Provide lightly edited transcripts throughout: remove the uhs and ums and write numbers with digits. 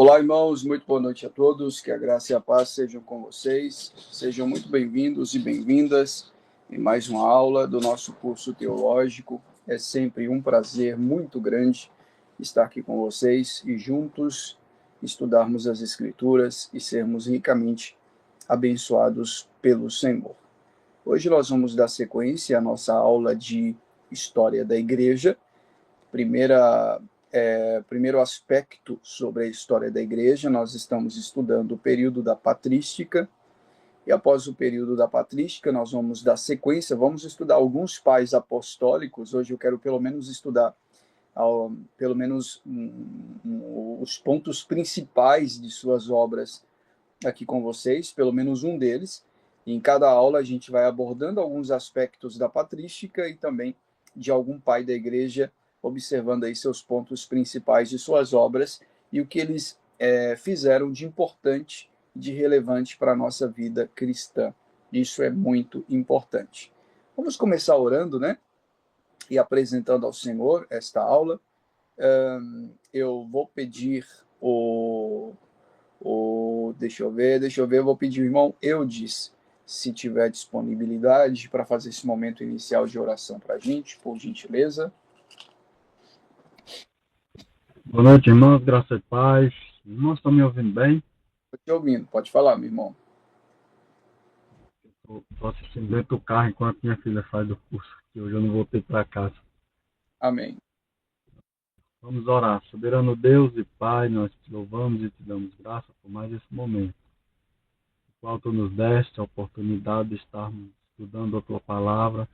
Olá, irmãos, muito boa noite a todos, que a graça e a paz sejam com vocês, sejam muito bem-vindos e bem-vindas em mais uma aula do nosso curso teológico. É sempre um prazer muito grande estar aqui com vocês e juntos estudarmos as Escrituras e sermos ricamente abençoados pelo Senhor. Hoje nós vamos dar sequência à nossa aula de História da Igreja. Primeiro aspecto sobre a história da igreja, nós estamos estudando o período da patrística, e após o período da patrística, nós vamos dar sequência, vamos estudar alguns pais apostólicos. Hoje eu quero pelo menos estudar os pontos principais de suas obras aqui com vocês, pelo menos um deles. E em cada aula a gente vai abordando alguns aspectos da patrística e também de algum pai da igreja, observando aí seus pontos principais de suas obras e o que eles fizeram de importante, de relevante para a nossa vida cristã. Isso é muito importante. Vamos começar orando, né? E apresentando ao Senhor esta aula. Eu vou pedir deixa eu ver, eu vou pedir o irmão Eudes, se tiver disponibilidade, para fazer esse momento inicial de oração para a gente, por gentileza. Boa noite, irmãos, graça e paz. Irmãos, estão me ouvindo bem? Estou te ouvindo, pode falar, meu irmão. Estou assistindo dentro do carro enquanto minha filha faz o curso, que hoje eu não voltei para casa. Amém. Vamos orar. Soberano Deus e Pai, nós te louvamos e te damos graça por mais esse momento, no qual tu nos deste a oportunidade de estarmos estudando a tua palavra,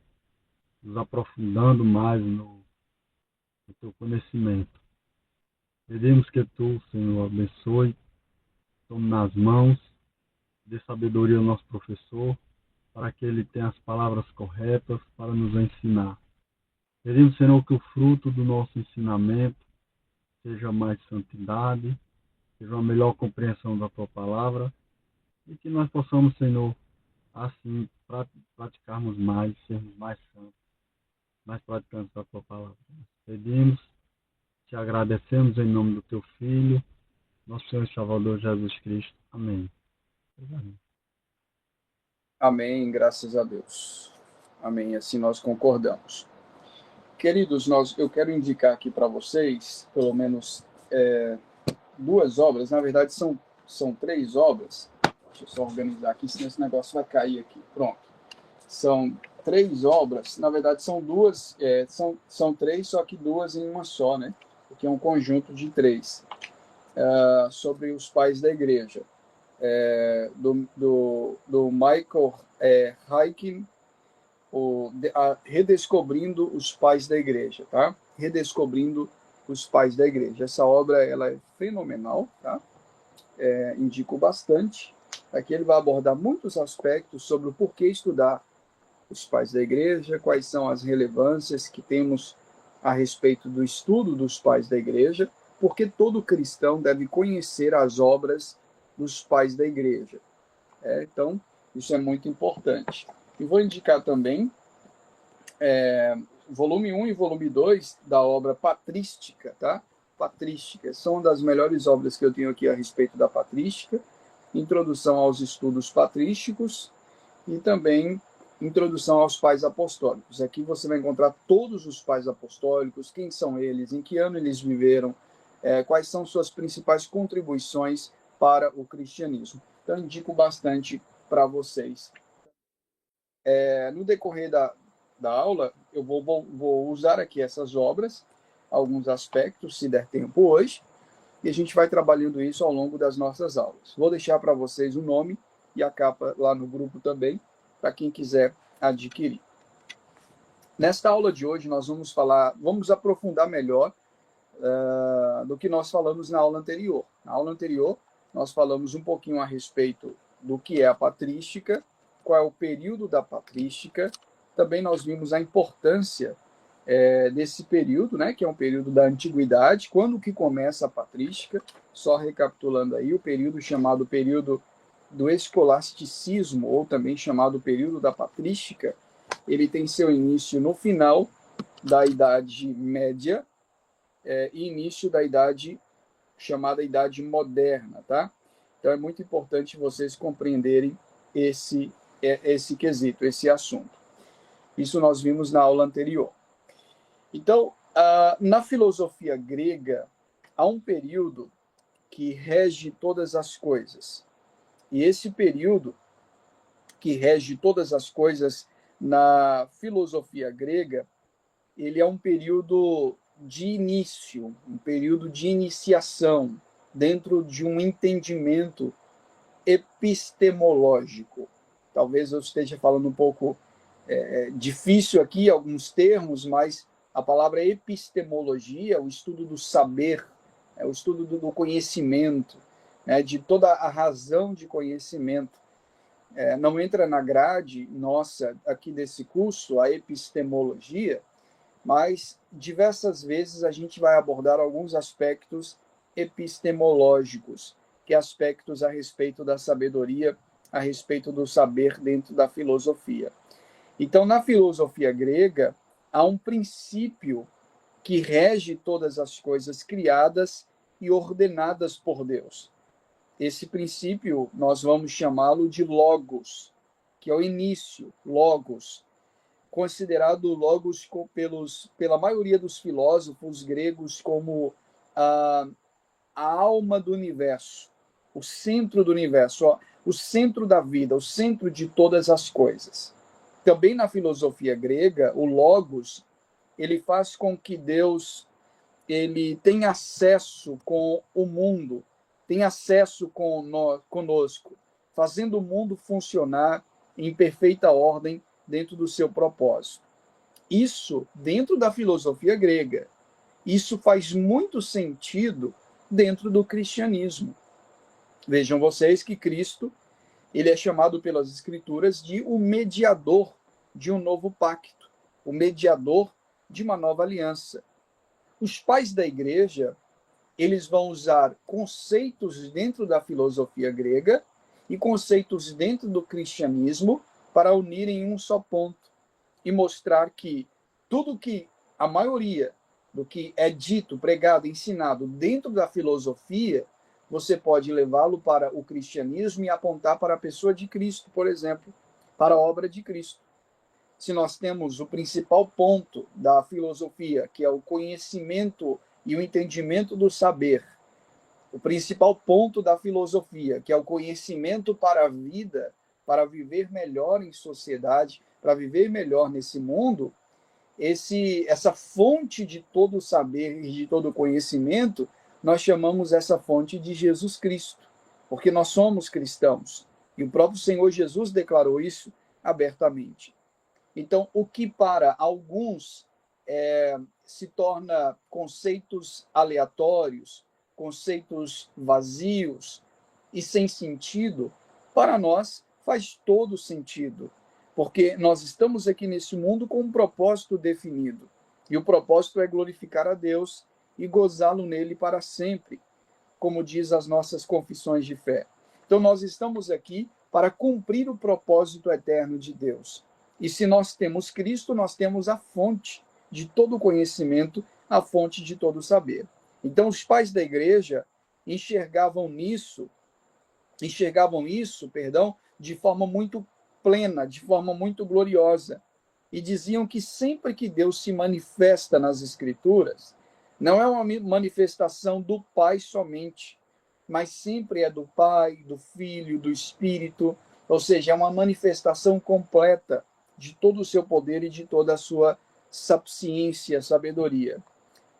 nos aprofundando mais no teu conhecimento. Pedimos que tu, Senhor, abençoe, tome nas mãos, dê sabedoria ao nosso professor, para que ele tenha as palavras corretas para nos ensinar. Pedimos, Senhor, que o fruto do nosso ensinamento seja mais santidade, seja uma melhor compreensão da tua palavra e que nós possamos, Senhor, assim, praticarmos mais, sermos mais santos, mais praticantes da tua palavra. Pedimos, te agradecemos em nome do teu Filho, nosso Senhor e Salvador Jesus Cristo. Amém. Amém, graças a Deus. Amém, assim nós concordamos. Queridos, eu quero indicar aqui para vocês, pelo menos duas obras, na verdade são três obras. Deixa eu só organizar aqui, senão esse negócio vai cair aqui. Pronto. São três obras, na verdade são duas, são três, só que duas em uma só, né? Porque é um conjunto de três, sobre os pais da igreja. Do Michael Heiken, Redescobrindo os Pais da Igreja, tá? Redescobrindo os Pais da Igreja. Essa obra ela é fenomenal, tá? Indico bastante. Aqui ele vai abordar muitos aspectos sobre o porquê estudar os pais da igreja, quais são as relevâncias que temos a respeito do estudo dos pais da igreja, porque todo cristão deve conhecer as obras dos pais da igreja. Então, isso é muito importante. E vou indicar também volume 1 e volume 2 da obra Patrística, tá? Patrística, são uma das melhores obras que eu tenho aqui a respeito da patrística, introdução aos estudos patrísticos e também introdução aos pais apostólicos. Aqui você vai encontrar todos os pais apostólicos, quem são eles, em que ano eles viveram, quais são suas principais contribuições para o cristianismo. Então, indico bastante para vocês. No decorrer da aula, eu vou usar aqui essas obras, alguns aspectos, se der tempo hoje, e a gente vai trabalhando isso ao longo das nossas aulas. Vou deixar para vocês o nome e a capa lá no grupo também, para quem quiser adquirir. Nesta aula de hoje, nós vamos aprofundar melhor do que nós falamos na aula anterior. Na aula anterior, nós falamos um pouquinho a respeito do que é a patrística, qual é o período da patrística. Também nós vimos a importância desse período, né, que é um período da antiguidade, quando que começa a patrística, só recapitulando aí, o período chamado período do escolasticismo, ou também chamado período da patrística, ele tem seu início no final da Idade Média e início da Idade chamada Idade Moderna, tá? Então é muito importante vocês compreenderem esse quesito, esse assunto. Isso nós vimos na aula anterior. Então, na filosofia grega, há um período que rege todas as coisas. E esse período que rege todas as coisas na filosofia grega, ele é um período de início, um período de iniciação dentro de um entendimento epistemológico. Talvez eu esteja falando um pouco difícil aqui, alguns termos, mas a palavra epistemologia, o estudo do saber, o estudo do conhecimento, de toda a razão de conhecimento. Não entra na grade nossa aqui desse curso, a epistemologia, mas diversas vezes a gente vai abordar alguns aspectos epistemológicos, que é aspectos a respeito da sabedoria, a respeito do saber dentro da filosofia. Então, na filosofia grega, há um princípio que rege todas as coisas criadas e ordenadas por Deus. Esse princípio, nós vamos chamá-lo de logos, que é o início, logos, considerado logos pela maioria dos filósofos gregos como a alma do universo, o centro do universo, o centro da vida, o centro de todas as coisas. Também na filosofia grega, o logos, ele faz com que Deus ele tenha acesso com o mundo, tenha acesso conosco, fazendo o mundo funcionar em perfeita ordem dentro do seu propósito. Isso dentro da filosofia grega. Isso faz muito sentido dentro do cristianismo. Vejam vocês que Cristo, ele é chamado pelas Escrituras de o mediador de um novo pacto, o mediador de uma nova aliança. Os pais da igreja, eles vão usar conceitos dentro da filosofia grega e conceitos dentro do cristianismo para unir em um só ponto e mostrar que tudo que a maioria do que é dito, pregado, ensinado dentro da filosofia, você pode levá-lo para o cristianismo e apontar para a pessoa de Cristo, por exemplo, para a obra de Cristo. Se nós temos o principal ponto da filosofia, que é o conhecimento e o entendimento do saber, o principal ponto da filosofia, que é o conhecimento para a vida, para viver melhor em sociedade, para viver melhor nesse mundo, essa fonte de todo saber e de todo conhecimento, nós chamamos essa fonte de Jesus Cristo, porque nós somos cristãos. E o próprio Senhor Jesus declarou isso abertamente. Então, o que para alguns se torna conceitos aleatórios, conceitos vazios e sem sentido, para nós faz todo sentido, porque nós estamos aqui nesse mundo com um propósito definido, e o propósito é glorificar a Deus e gozá-lo nele para sempre, como diz as nossas confissões de fé. Então, nós estamos aqui para cumprir o propósito eterno de Deus. E se nós temos Cristo, nós temos a fonte de todo conhecimento, a fonte de todo saber. Então, os pais da igreja enxergavam isso, de forma muito plena, de forma muito gloriosa. E diziam que sempre que Deus se manifesta nas Escrituras, não é uma manifestação do Pai somente, mas sempre é do Pai, do Filho, do Espírito, ou seja, é uma manifestação completa de todo o seu poder e de toda a sua sapiência, sabedoria.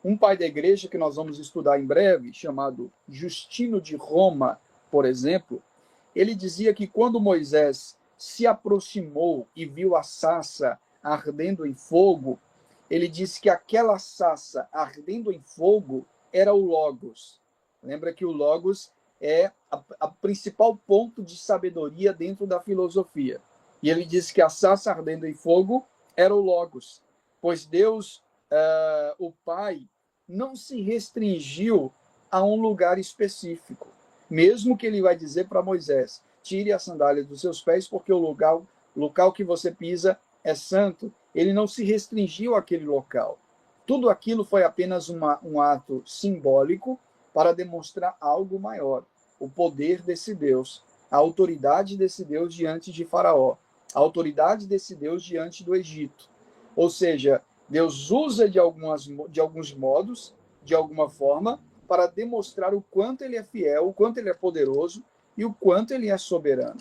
Um pai da igreja que nós vamos estudar em breve, chamado Justino de Roma, por exemplo, ele dizia que quando Moisés se aproximou e viu a sarça ardendo em fogo, ele disse que aquela sarça ardendo em fogo era o Logos. Lembra que o Logos é a principal ponto de sabedoria dentro da filosofia. E ele disse que a sarça ardendo em fogo era o Logos, pois Deus, o Pai, não se restringiu a um lugar específico. Mesmo que ele vai dizer para Moisés, tire a sandália dos seus pés, porque o local que você pisa é santo. Ele não se restringiu àquele local. Tudo aquilo foi apenas um ato simbólico para demonstrar algo maior, o poder desse Deus, a autoridade desse Deus diante de Faraó, a autoridade desse Deus diante do Egito. Ou seja, Deus usa de alguns modos, de alguma forma, para demonstrar o quanto ele é fiel, o quanto ele é poderoso e o quanto ele é soberano.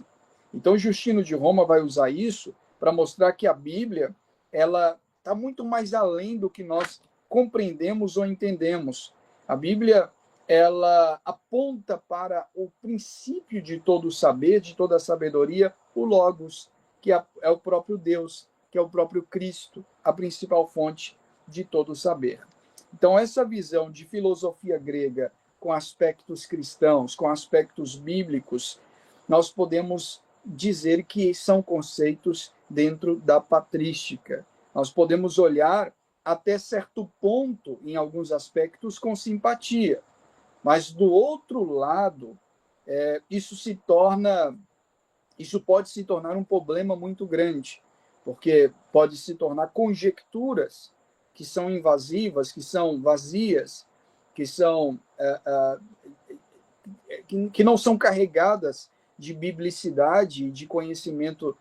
Então, Justino de Roma vai usar isso para mostrar que a Bíblia ela está muito mais além do que nós compreendemos ou entendemos. A Bíblia ela aponta para o princípio de todo o saber, de toda a sabedoria, o Logos, que é o próprio Deus, que é o próprio Cristo, a principal fonte de todo o saber. Então, essa visão de filosofia grega com aspectos cristãos, com aspectos bíblicos, nós podemos dizer que são conceitos dentro da patrística. Nós podemos olhar até certo ponto, em alguns aspectos, com simpatia. Mas, do outro lado, isso pode se tornar um problema muito grande, porque pode se tornar conjecturas que são invasivas, que são vazias, que não são carregadas de biblicidade, de conhecimento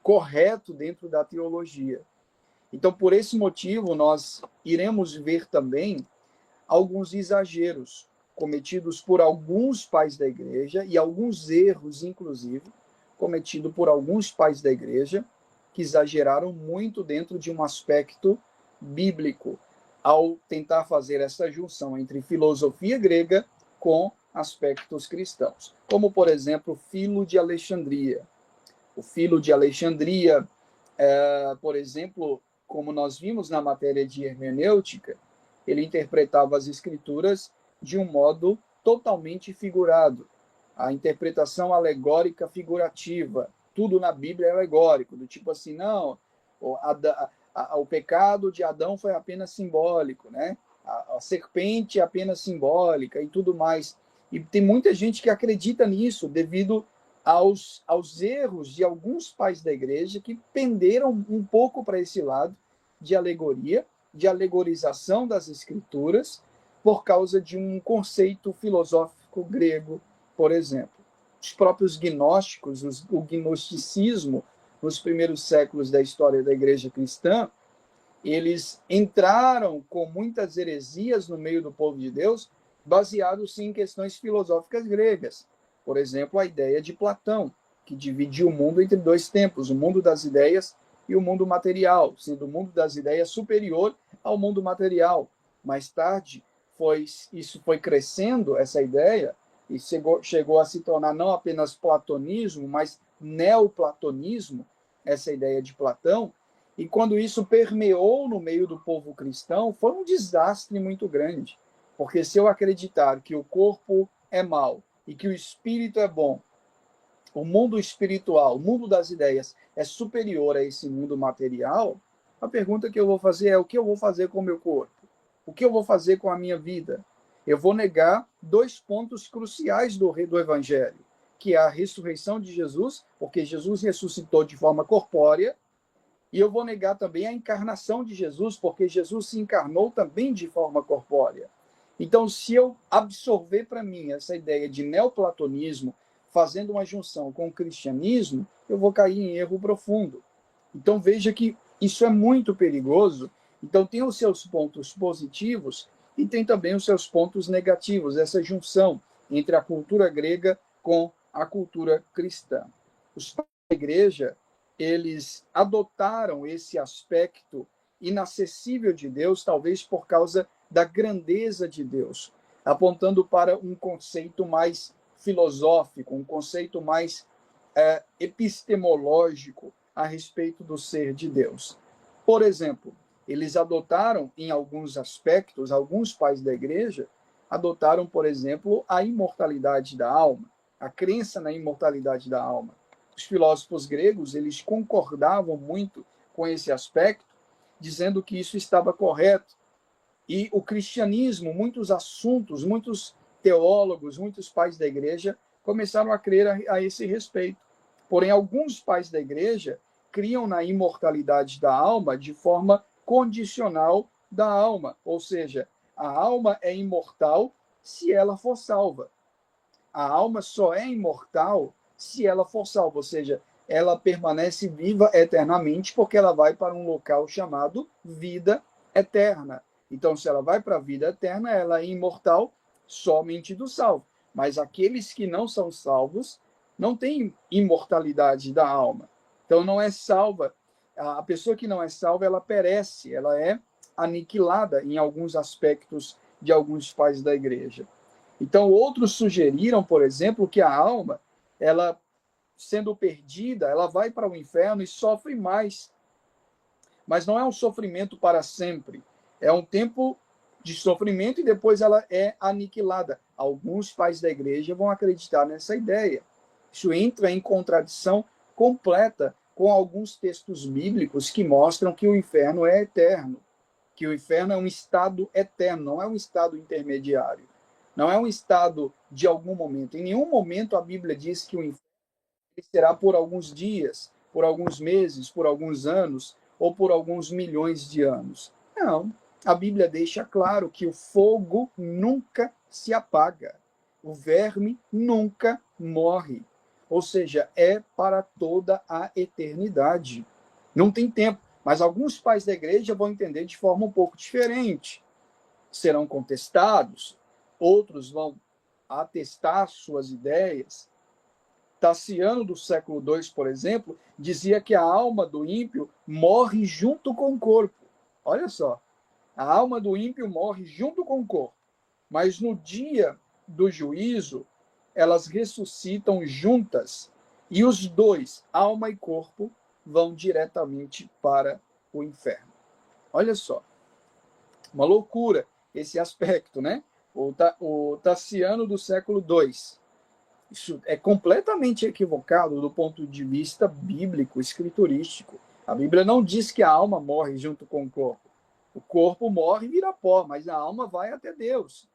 correto dentro da teologia. Então, por esse motivo, nós iremos ver também alguns exageros cometidos por alguns pais da igreja e alguns erros, inclusive, cometidos por alguns pais da igreja que exageraram muito dentro de um aspecto bíblico, ao tentar fazer essa junção entre filosofia grega com aspectos cristãos. Como, por exemplo, Filo de Alexandria. O Filo de Alexandria, por exemplo, como nós vimos na matéria de hermenêutica, ele interpretava as escrituras de um modo totalmente figurado. A interpretação alegórica figurativa. Tudo na Bíblia é alegórico, do tipo assim, não, o pecado de Adão foi apenas simbólico, né? A serpente é apenas simbólica e tudo mais. E tem muita gente que acredita nisso devido aos erros de alguns pais da igreja que penderam um pouco para esse lado de alegoria, de alegorização das escrituras, por causa de um conceito filosófico grego, por exemplo. Os próprios gnósticos, o gnosticismo, nos primeiros séculos da história da igreja cristã, eles entraram com muitas heresias no meio do povo de Deus, baseados sim em questões filosóficas gregas. Por exemplo, a ideia de Platão, que dividia o mundo entre dois tempos, o mundo das ideias e o mundo material, sendo o mundo das ideias superior ao mundo material. Mais tarde, isso foi crescendo, essa ideia, e chegou a se tornar não apenas platonismo, mas neoplatonismo, essa ideia de Platão. E quando isso permeou no meio do povo cristão, foi um desastre muito grande. Porque se eu acreditar que o corpo é mau e que o espírito é bom, o mundo espiritual, o mundo das ideias é superior a esse mundo material, a pergunta que eu vou fazer é: o que eu vou fazer com o meu corpo? O que eu vou fazer com a minha vida? Eu vou negar dois pontos cruciais do Evangelho, que é a ressurreição de Jesus, porque Jesus ressuscitou de forma corpórea, e eu vou negar também a encarnação de Jesus, porque Jesus se encarnou também de forma corpórea. Então, se eu absorver para mim essa ideia de neoplatonismo, fazendo uma junção com o cristianismo, eu vou cair em erro profundo. Então, veja que isso é muito perigoso. Então, tem os seus pontos positivos e tem também os seus pontos negativos, essa junção entre a cultura grega com a cultura cristã. Os pais da igreja, eles adotaram esse aspecto inacessível de Deus, talvez por causa da grandeza de Deus, apontando para um conceito mais filosófico, um conceito mais epistemológico a respeito do ser de Deus. Por exemplo, eles adotaram, em alguns aspectos, alguns pais da igreja adotaram, por exemplo, a imortalidade da alma, a crença na imortalidade da alma. Os filósofos gregos, eles concordavam muito com esse aspecto, dizendo que isso estava correto. E o cristianismo, muitos assuntos, muitos teólogos, muitos pais da igreja começaram a crer a esse respeito. Porém, alguns pais da igreja criam na imortalidade da alma de forma condicional da alma, ou seja, a alma é imortal se ela for salva. A alma só é imortal se ela for salva, ou seja, ela permanece viva eternamente porque ela vai para um local chamado vida eterna. Então, se ela vai para a vida eterna, ela é imortal somente do salvo. Mas aqueles que não são salvos não têm imortalidade da alma. Então, não é salva. A pessoa que não é salva, ela perece, ela é aniquilada em alguns aspectos de alguns pais da igreja. Então, outros sugeriram, por exemplo, que a alma, ela sendo perdida, ela vai para o inferno e sofre mais. Mas não é um sofrimento para sempre. É um tempo de sofrimento e depois ela é aniquilada. Alguns pais da igreja vão acreditar nessa ideia. Isso entra em contradição completa com alguns textos bíblicos que mostram que o inferno é eterno, que o inferno é um estado eterno, não é um estado intermediário. Não é um estado de algum momento. Em nenhum momento a Bíblia diz que o inferno será por alguns dias, por alguns meses, por alguns anos ou por alguns milhões de anos. Não. A Bíblia deixa claro que o fogo nunca se apaga. O verme nunca morre. Ou seja, é para toda a eternidade. Não tem tempo. Mas alguns pais da igreja vão entender de forma um pouco diferente. Serão contestados, outros vão atestar suas ideias. Tassiano, do século II, por exemplo, dizia que a alma do ímpio morre junto com o corpo. Olha só, a alma do ímpio morre junto com o corpo, mas no dia do juízo, elas ressuscitam juntas e os dois, alma e corpo, vão diretamente para o inferno. Olha só, uma loucura esse aspecto, né? O Tassiano, do século II. Isso é completamente equivocado do ponto de vista bíblico, escriturístico. A Bíblia não diz que a alma morre junto com o corpo. O corpo morre e vira pó, mas a alma vai até Deus.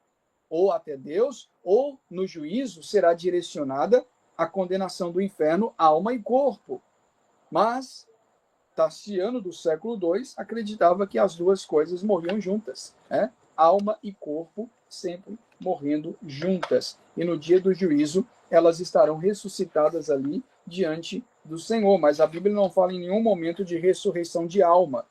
Ou até Deus, ou no juízo será direcionada a condenação do inferno, alma e corpo. Mas Tassiano, do século II, acreditava que as duas coisas morriam juntas, né? Alma e corpo sempre morrendo juntas. E no dia do juízo, elas estarão ressuscitadas ali diante do Senhor. Mas a Bíblia não fala em nenhum momento de ressurreição de alma.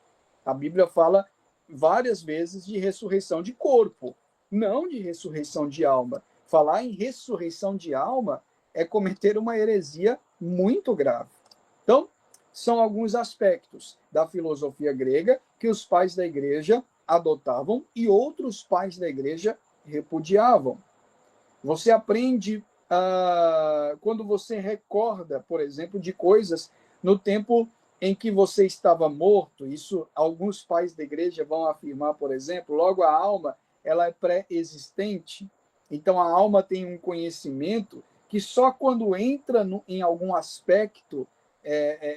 A Bíblia fala várias vezes de ressurreição de corpo, não de ressurreição de alma. Falar em ressurreição de alma é cometer uma heresia muito grave. Então, são alguns aspectos da filosofia grega que os pais da igreja adotavam e outros pais da igreja repudiavam. Você aprende quando você recorda, por exemplo, de coisas no tempo em que você estava morto. Isso alguns pais da igreja vão afirmar, por exemplo, logo a alma ela é pré-existente. Então a alma tem um conhecimento que só quando entra em algum aspecto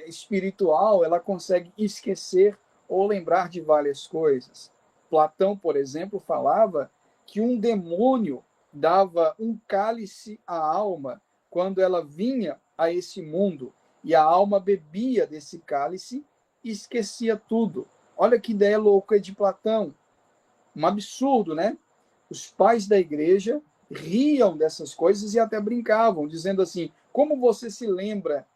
espiritual, ela consegue esquecer ou lembrar de várias coisas. Platão, por exemplo, falava que um demônio dava um cálice à alma quando ela vinha a esse mundo, e a alma bebia desse cálice e esquecia tudo. Olha que ideia louca de Platão. Um absurdo, né? Os pais da igreja riam dessas coisas e até brincavam, dizendo assim: como você se lembra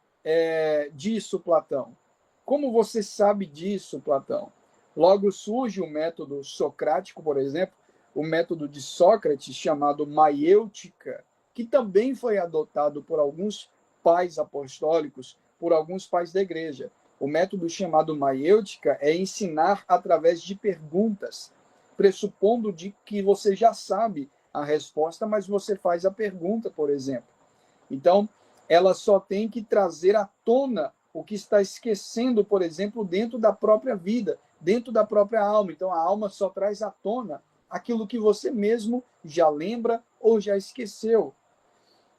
disso, Platão? Como você sabe disso, Platão? Logo surge o método socrático, por exemplo, o método de Sócrates, chamado maiêutica, que também foi adotado por alguns pais apostólicos, por alguns pais da igreja. O método chamado maiêutica é ensinar através de perguntas, pressupondo de que você já sabe a resposta, mas você faz a pergunta, por exemplo. Então, ela só tem que trazer à tona o que está esquecendo, por exemplo, dentro da própria vida, dentro da própria alma. Então, a alma só traz à tona aquilo que você mesmo já lembra ou já esqueceu.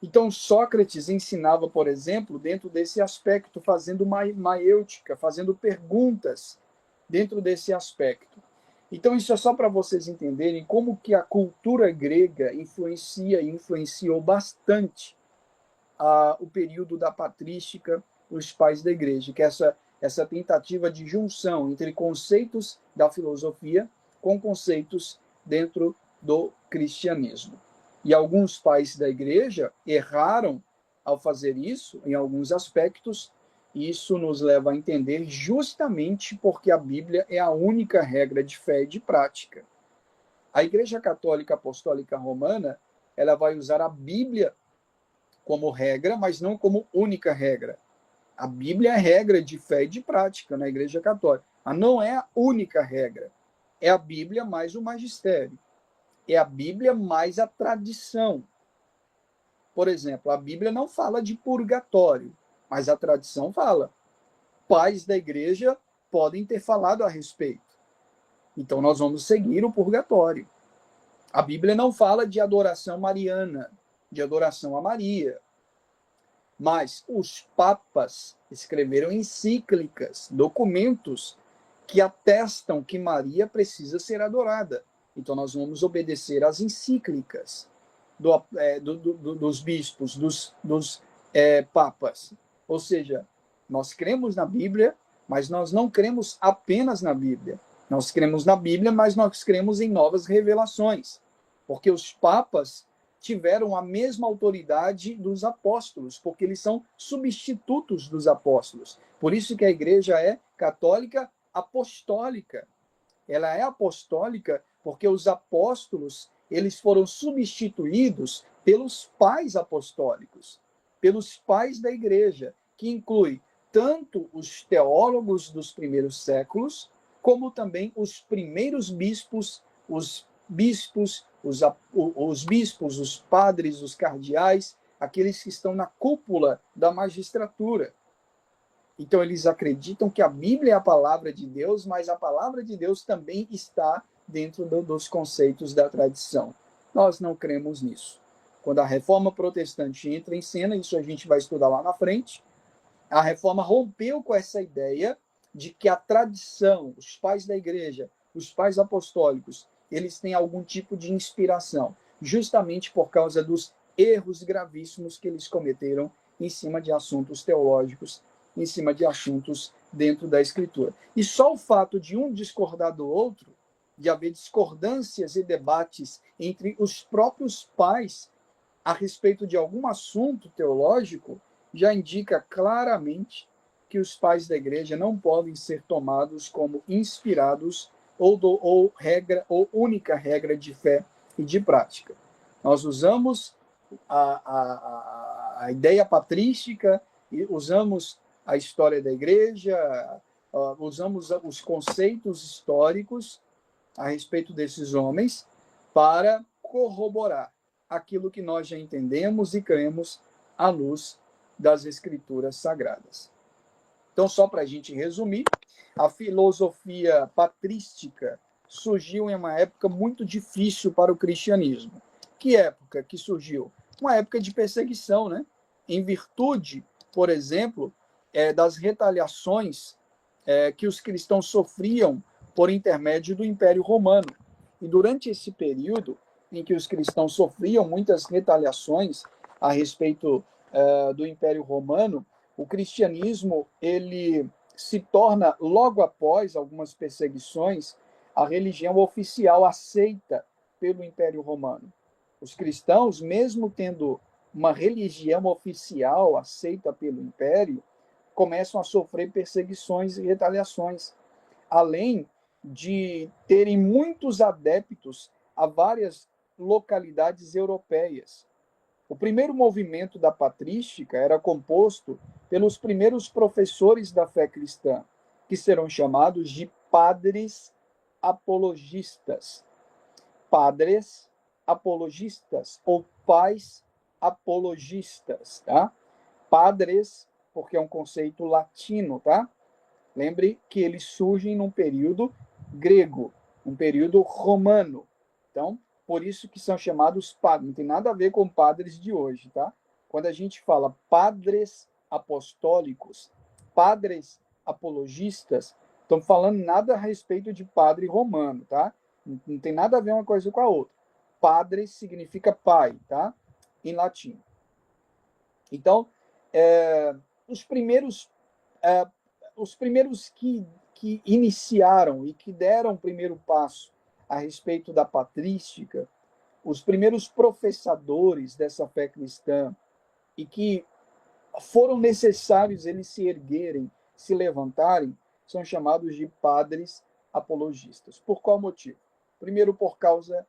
Então, Sócrates ensinava, por exemplo, dentro desse aspecto, fazendo maiêutica, fazendo perguntas dentro desse aspecto. Então, isso é só para vocês entenderem como que a cultura grega influencia e influenciou bastante o período da patrística, os pais da igreja, que é essa tentativa de junção entre conceitos da filosofia com conceitos dentro do cristianismo. E alguns pais da igreja erraram ao fazer isso, em alguns aspectos. Isso nos leva a entender justamente porque a Bíblia é a única regra de fé e de prática. A Igreja Católica Apostólica Romana, ela vai usar a Bíblia como regra, mas não como única regra. A Bíblia é regra de fé e de prática na Igreja Católica. Mas não é a única regra. É a Bíblia mais o magistério. É a Bíblia mais a tradição. Por exemplo, a Bíblia não fala de purgatório, mas a tradição fala. Pais da igreja podem ter falado a respeito. Então nós vamos seguir o purgatório. A Bíblia não fala de adoração mariana, de adoração a Maria. Mas os papas escreveram encíclicas, documentos que atestam que Maria precisa ser adorada. Então nós vamos obedecer às encíclicas dos bispos, dos papas. Ou seja, nós cremos na Bíblia, mas nós não cremos apenas na Bíblia. Nós cremos na Bíblia, mas nós cremos em novas revelações. Porque os papas tiveram a mesma autoridade dos apóstolos, porque eles são substitutos dos apóstolos. Por isso que a igreja é católica apostólica. Ela é apostólica porque os apóstolos, eles foram substituídos pelos pais apostólicos, pelos pais da igreja, que inclui tanto os teólogos dos primeiros séculos, como também os primeiros bispos, os bispos, os padres, os cardeais, aqueles que estão na cúpula da magistratura. Então, eles acreditam que a Bíblia é a palavra de Deus, mas a palavra de Deus também está dentro dos conceitos da tradição. Nós não cremos nisso. Quando a reforma protestante entra em cena, isso a gente vai estudar lá na frente, a reforma rompeu com essa ideia de que a tradição, os pais da igreja, os pais apostólicos, eles têm algum tipo de inspiração, justamente por causa dos erros gravíssimos que eles cometeram em cima de assuntos teológicos, em cima de assuntos dentro da Escritura. E só o fato de um discordar do outro, de haver discordâncias e debates entre os próprios pais a respeito de algum assunto teológico, já indica claramente que os pais da igreja não podem ser tomados como inspirados ou única regra de fé e de prática. Nós usamos a ideia patrística, usamos a história da igreja, usamos os conceitos históricos a respeito desses homens para corroborar aquilo que nós já entendemos e cremos à luz das Escrituras Sagradas. Então, só para a gente resumir, a filosofia patrística surgiu em uma época muito difícil para o cristianismo. Que época que surgiu? Uma época de perseguição, né? Em virtude, por exemplo, das retaliações que os cristãos sofriam por intermédio do Império Romano. E durante esse período em que os cristãos sofriam muitas retaliações a respeito do Império Romano, o cristianismo ele se torna, logo após algumas perseguições, a religião oficial aceita pelo Império Romano. Os cristãos, mesmo tendo uma religião oficial aceita pelo Império, começam a sofrer perseguições e retaliações, além de terem muitos adeptos a várias localidades europeias. O primeiro movimento da patrística era composto pelos primeiros professores da fé cristã, que serão chamados de padres apologistas. Padres apologistas ou pais apologistas, tá? Padres, porque é um conceito latino, tá? Lembre que eles surgem num período grego, um período romano. Então, por isso que são chamados padres. Não tem nada a ver com padres de hoje, tá? Quando a gente fala padres apostólicos, padres apologistas, estamos falando nada a respeito de padre romano, tá? Não tem nada a ver uma coisa com a outra. Padre significa pai, tá? Em latim. Então, os primeiros que iniciaram e que deram o primeiro passo a respeito da patrística os primeiros professadores dessa fé cristã e que foram necessários eles se erguerem, se levantarem, são chamados de padres apologistas. Por qual motivo? Primeiro, por causa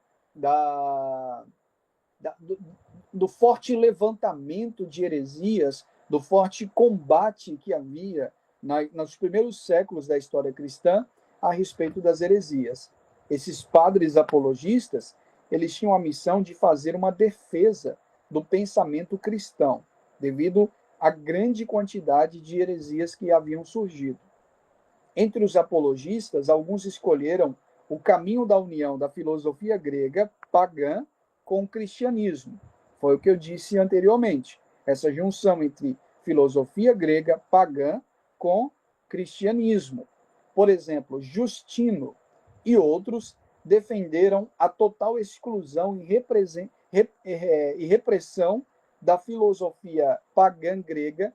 do forte levantamento de heresias, do forte combate que havia nos primeiros séculos da história cristã a respeito das heresias. Esses padres apologistas, eles tinham a missão de fazer uma defesa do pensamento cristão, devido à grande quantidade de heresias que haviam surgido. Entre os apologistas, alguns escolheram o caminho da união da filosofia grega pagã com o cristianismo. Foi o que eu disse anteriormente. Essa junção entre filosofia grega pagã com cristianismo. Por exemplo, Justino e outros defenderam a total exclusão e repressão da filosofia pagã grega,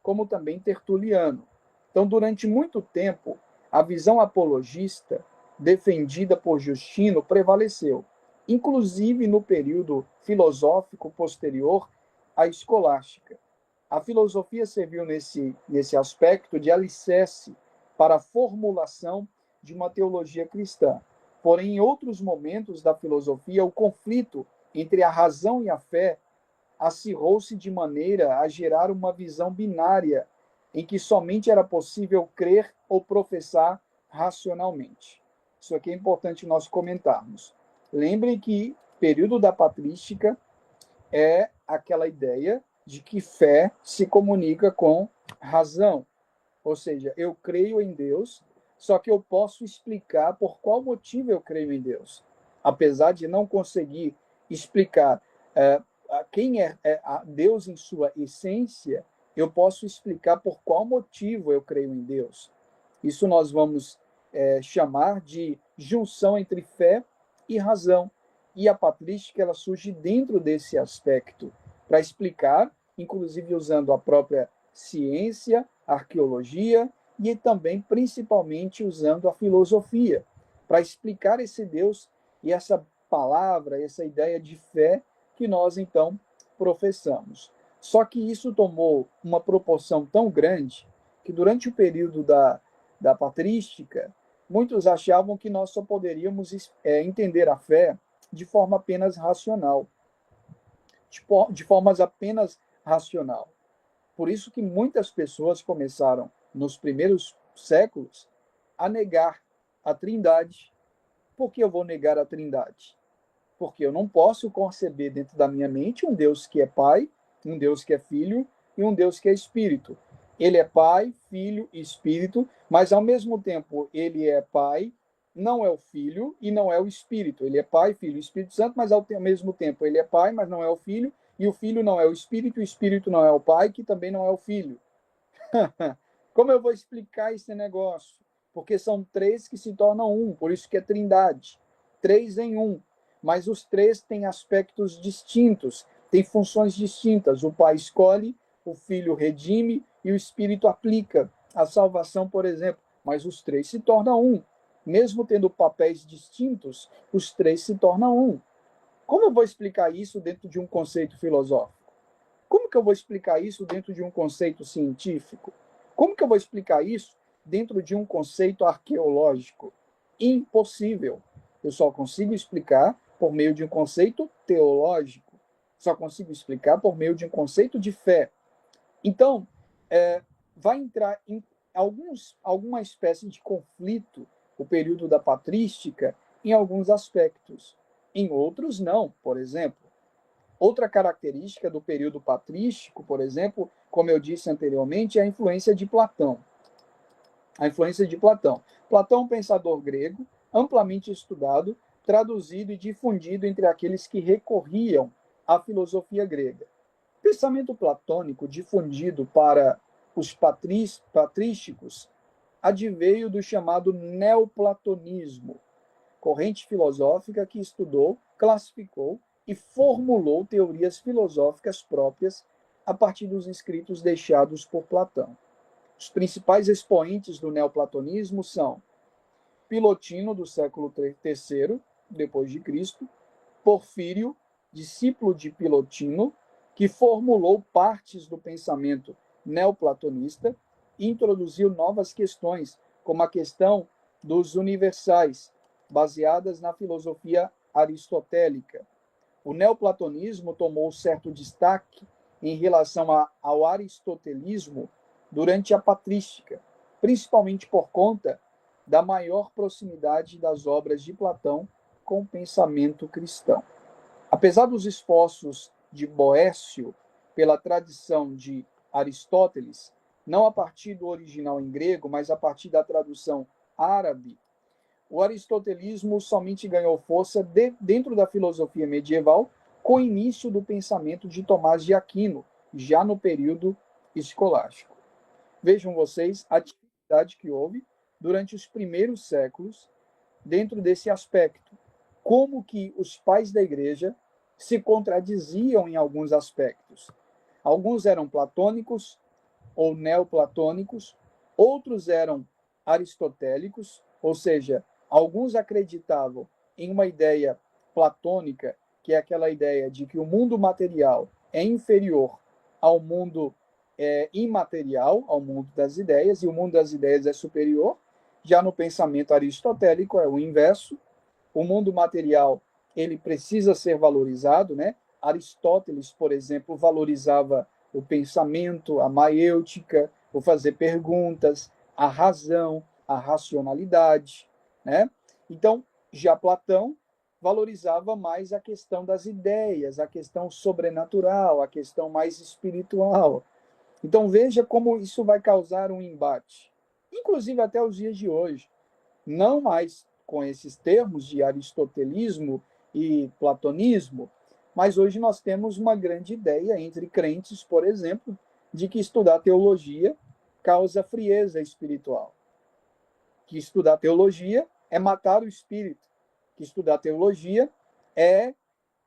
como também Tertuliano. Então, durante muito tempo, a visão apologista defendida por Justino prevaleceu, inclusive no período filosófico posterior à escolástica. A filosofia serviu nesse aspecto de alicerce para a formulação de uma teologia cristã. Porém, em outros momentos da filosofia, o conflito entre a razão e a fé acirrou-se de maneira a gerar uma visão binária em que somente era possível crer ou professar racionalmente. Isso aqui é importante nós comentarmos. Lembrem que período da patrística é aquela ideia de que fé se comunica com razão. Ou seja, eu creio em Deus, só que eu posso explicar por qual motivo eu creio em Deus. Apesar de não conseguir explicar quem é Deus em sua essência, eu posso explicar por qual motivo eu creio em Deus. Isso nós vamos chamar de junção entre fé e razão. E a patrística ela surge dentro desse aspecto, para explicar, inclusive usando a própria ciência, arqueologia e também, principalmente, usando a filosofia, para explicar esse Deus e essa palavra, essa ideia de fé que nós, então, professamos. Só que isso tomou uma proporção tão grande que, durante o período da patrística, muitos achavam que nós só poderíamos entender a fé de forma apenas racional, de formas apenas racional. Por isso que muitas pessoas começaram, nos primeiros séculos, a negar a Trindade. Por que eu vou negar a Trindade? Porque eu não posso conceber dentro da minha mente um Deus que é Pai, um Deus que é Filho e um Deus que é Espírito. Ele é Pai, Filho e Espírito, mas ao mesmo tempo ele é Pai, não é o Filho e não é o Espírito. Ele é Pai, Filho e Espírito Santo, mas ao mesmo tempo ele é Pai, mas não é o Filho, e o Filho não é o Espírito não é o Pai, que também não é o Filho. Como eu vou explicar esse negócio? Porque são três que se tornam um, por isso que é Trindade. Três em um. Mas os três têm aspectos distintos, têm funções distintas. O Pai escolhe, o Filho redime e o Espírito aplica a salvação, por exemplo. Mas os três se tornam um. Mesmo tendo papéis distintos, os três se tornam um. Como eu vou explicar isso dentro de um conceito filosófico? Como que eu vou explicar isso dentro de um conceito científico? Como que eu vou explicar isso dentro de um conceito arqueológico? Impossível. Eu só consigo explicar por meio de um conceito teológico. Só consigo explicar por meio de um conceito de fé. Então, vai entrar em alguma espécie de conflito o período da patrística em alguns aspectos. Em outros, não. Por exemplo, outra característica do período patrístico, por exemplo, como eu disse anteriormente, é a influência de Platão. A influência de Platão. Platão é um pensador grego, amplamente estudado, traduzido e difundido entre aqueles que recorriam à filosofia grega. O pensamento platônico difundido para os patrísticos adveio do chamado neoplatonismo, corrente filosófica que estudou, classificou e formulou teorias filosóficas próprias a partir dos escritos deixados por Platão. Os principais expoentes do neoplatonismo são Pilotino, do século III depois de Cristo, Porfírio, discípulo de Pilotino, que formulou partes do pensamento neoplatonista e introduziu novas questões, como a questão dos universais, baseadas na filosofia aristotélica. O neoplatonismo tomou certo destaque em relação ao aristotelismo durante a patrística, principalmente por conta da maior proximidade das obras de Platão com o pensamento cristão. Apesar dos esforços de Boécio pela tradição de Aristóteles, não a partir do original em grego, mas a partir da tradução árabe, o aristotelismo somente ganhou força dentro da filosofia medieval com o início do pensamento de Tomás de Aquino, já no período escolástico. Vejam vocês a dificuldade que houve durante os primeiros séculos dentro desse aspecto. Como que os pais da igreja se contradiziam em alguns aspectos. Alguns eram platônicos ou neoplatônicos, outros eram aristotélicos, ou seja, alguns acreditavam em uma ideia platônica, que é aquela ideia de que o mundo material é inferior ao mundo imaterial, ao mundo das ideias, e o mundo das ideias é superior. Já no pensamento aristotélico é o inverso. O mundo material ele precisa ser valorizado, né? Aristóteles, por exemplo, valorizava o pensamento, a maêutica, o fazer perguntas, a razão, a racionalidade, né? Então, já Platão valorizava mais a questão das ideias, a questão sobrenatural, a questão mais espiritual. Então, veja como isso vai causar um embate, inclusive até os dias de hoje. Não mais com esses termos de aristotelismo e platonismo, mas hoje nós temos uma grande ideia entre crentes, por exemplo, de que estudar teologia causa frieza espiritual, que estudar teologia é matar o espírito, que estudar teologia é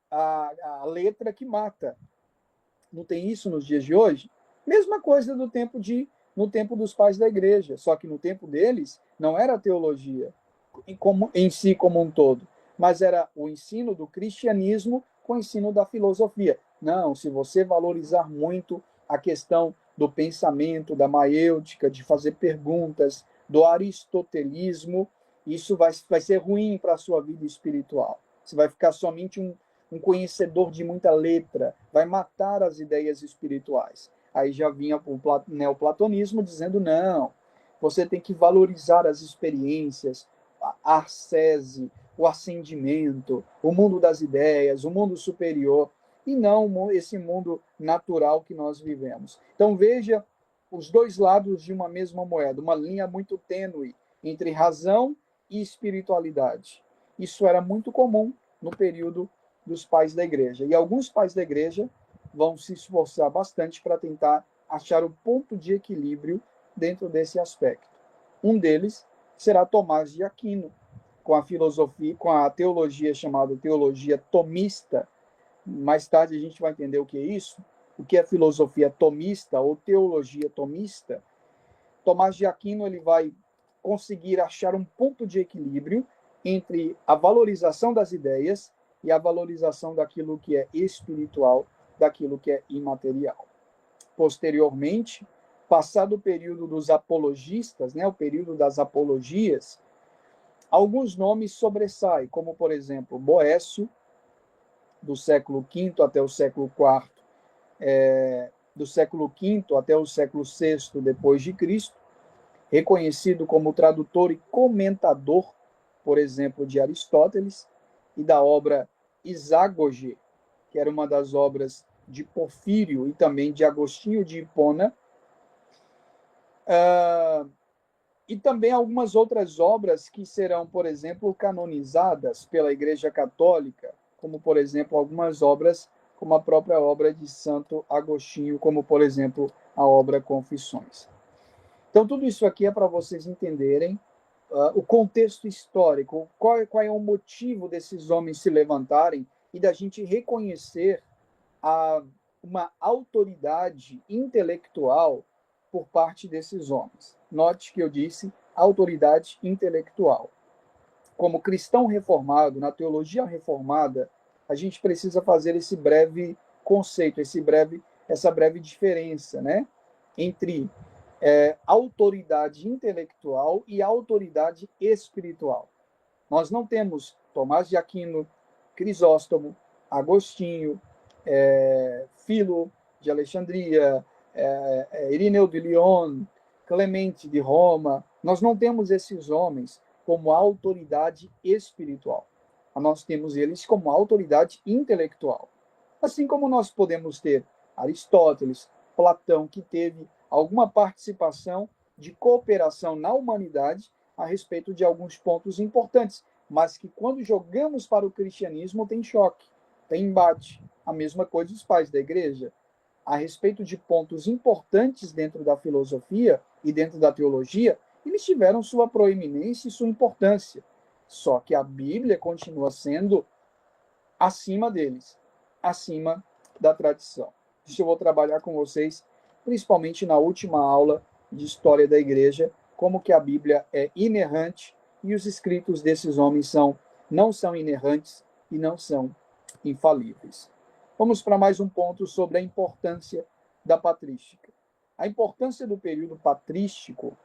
a letra que mata. Não tem isso nos dias de hoje? Mesma coisa no tempo dos pais da igreja, só que no tempo deles não era a teologia em si como um todo, mas era o ensino do cristianismo com o ensino da filosofia. Não, se você valorizar muito a questão do pensamento, da maêutica, de fazer perguntas, do aristotelismo, isso vai ser ruim para a sua vida espiritual. Você vai ficar somente um conhecedor de muita letra, vai matar as ideias espirituais. Aí já vinha o neoplatonismo dizendo, não, você tem que valorizar as experiências, a ascese, o ascendimento, o mundo das ideias, o mundo superior, e não esse mundo natural que nós vivemos. Então veja os dois lados de uma mesma moeda, uma linha muito tênue entre razão e espiritualidade. Isso era muito comum no período dos pais da igreja. E alguns pais da igreja vão se esforçar bastante para tentar achar o ponto de equilíbrio dentro desse aspecto. Um deles será Tomás de Aquino, com a filosofia, com a teologia chamada teologia tomista. Mais tarde a gente vai entender o que é isso, o que é filosofia tomista ou teologia tomista. Tomás de Aquino ele vai conseguir achar um ponto de equilíbrio entre a valorização das ideias e a valorização daquilo que é espiritual, daquilo que é imaterial. Posteriormente, passado o período dos apologistas, né, o período das apologias, alguns nomes sobressaem, como, por exemplo, Boécio, do século V até o século IV, do século V até o século VI depois de Cristo, reconhecido como tradutor e comentador, por exemplo, de Aristóteles e da obra Isagoge, que era uma das obras de Porfírio e também de Agostinho de Hipona, e também algumas outras obras que serão, por exemplo, canonizadas pela Igreja Católica, como, por exemplo, algumas obras, como a própria obra de Santo Agostinho, como, por exemplo, a obra Confissões. Então, tudo isso aqui é para vocês entenderem o contexto histórico, qual é o motivo desses homens se levantarem e da gente reconhecer uma autoridade intelectual por parte desses homens. Note que eu disse autoridade intelectual. Como cristão reformado, na teologia reformada, a gente precisa fazer esse breve conceito, essa breve diferença, né, entre autoridade intelectual e autoridade espiritual. Nós não temos Tomás de Aquino, Crisóstomo, Agostinho, Filo de Alexandria, Irineu de Lyon, Clemente de Roma. Nós não temos esses homens como autoridade espiritual. Nós temos eles como autoridade intelectual. Assim como nós podemos ter Aristóteles, Platão, que teve alguma participação de cooperação na humanidade a respeito de alguns pontos importantes, mas que quando jogamos para o cristianismo tem choque, tem embate. A mesma coisa os pais da igreja. A respeito de pontos importantes dentro da filosofia e dentro da teologia, eles tiveram sua proeminência e sua importância. Só que a Bíblia continua sendo acima deles, acima da tradição. Isso eu vou trabalhar com vocês, principalmente na última aula de História da Igreja, como que a Bíblia é inerrante e os escritos desses homens não são inerrantes e não são infalíveis. Vamos para mais um ponto sobre a importância da patrística. A importância do período patrístico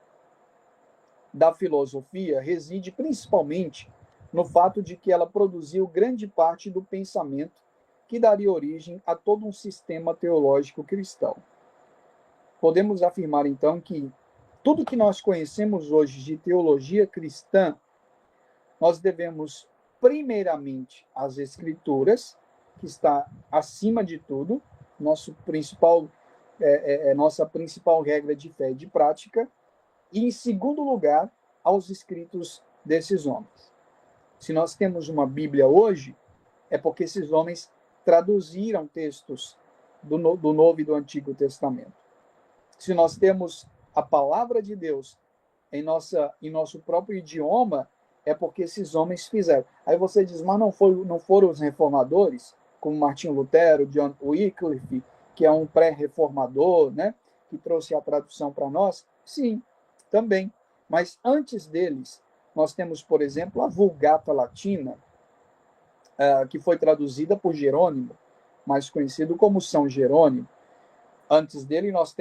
da filosofia reside principalmente no fato de que ela produziu grande parte do pensamento que daria origem a todo um sistema teológico cristão. Podemos afirmar, então, que tudo que nós conhecemos hoje de teologia cristã, nós devemos, primeiramente, às Escrituras, que está acima de tudo, nossa principal regra de fé e de prática, e, em segundo lugar, aos escritos desses homens. Se nós temos uma Bíblia hoje, é porque esses homens traduziram textos do Novo e do Antigo Testamento. Se nós temos a palavra de Deus em nosso próprio idioma, é porque esses homens fizeram. Aí você diz, mas não foram os reformadores, como Martinho Lutero, John Wycliffe, que é um pré-reformador, né, que trouxe a tradução para nós? Sim, também. Mas antes deles, nós temos, por exemplo, a Vulgata Latina, que foi traduzida por Jerônimo, mais conhecido como São Jerônimo. Antes deles, nós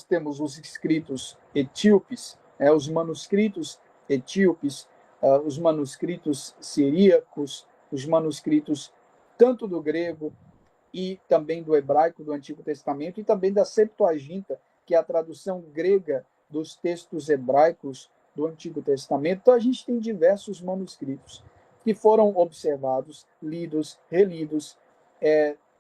temos os escritos etíopes, os manuscritos etíopes, os manuscritos siríacos, os manuscritos tanto do grego e também do hebraico do Antigo Testamento, e também da Septuaginta, que é a tradução grega dos textos hebraicos do Antigo Testamento. Então, a gente tem diversos manuscritos que foram observados, lidos, relidos,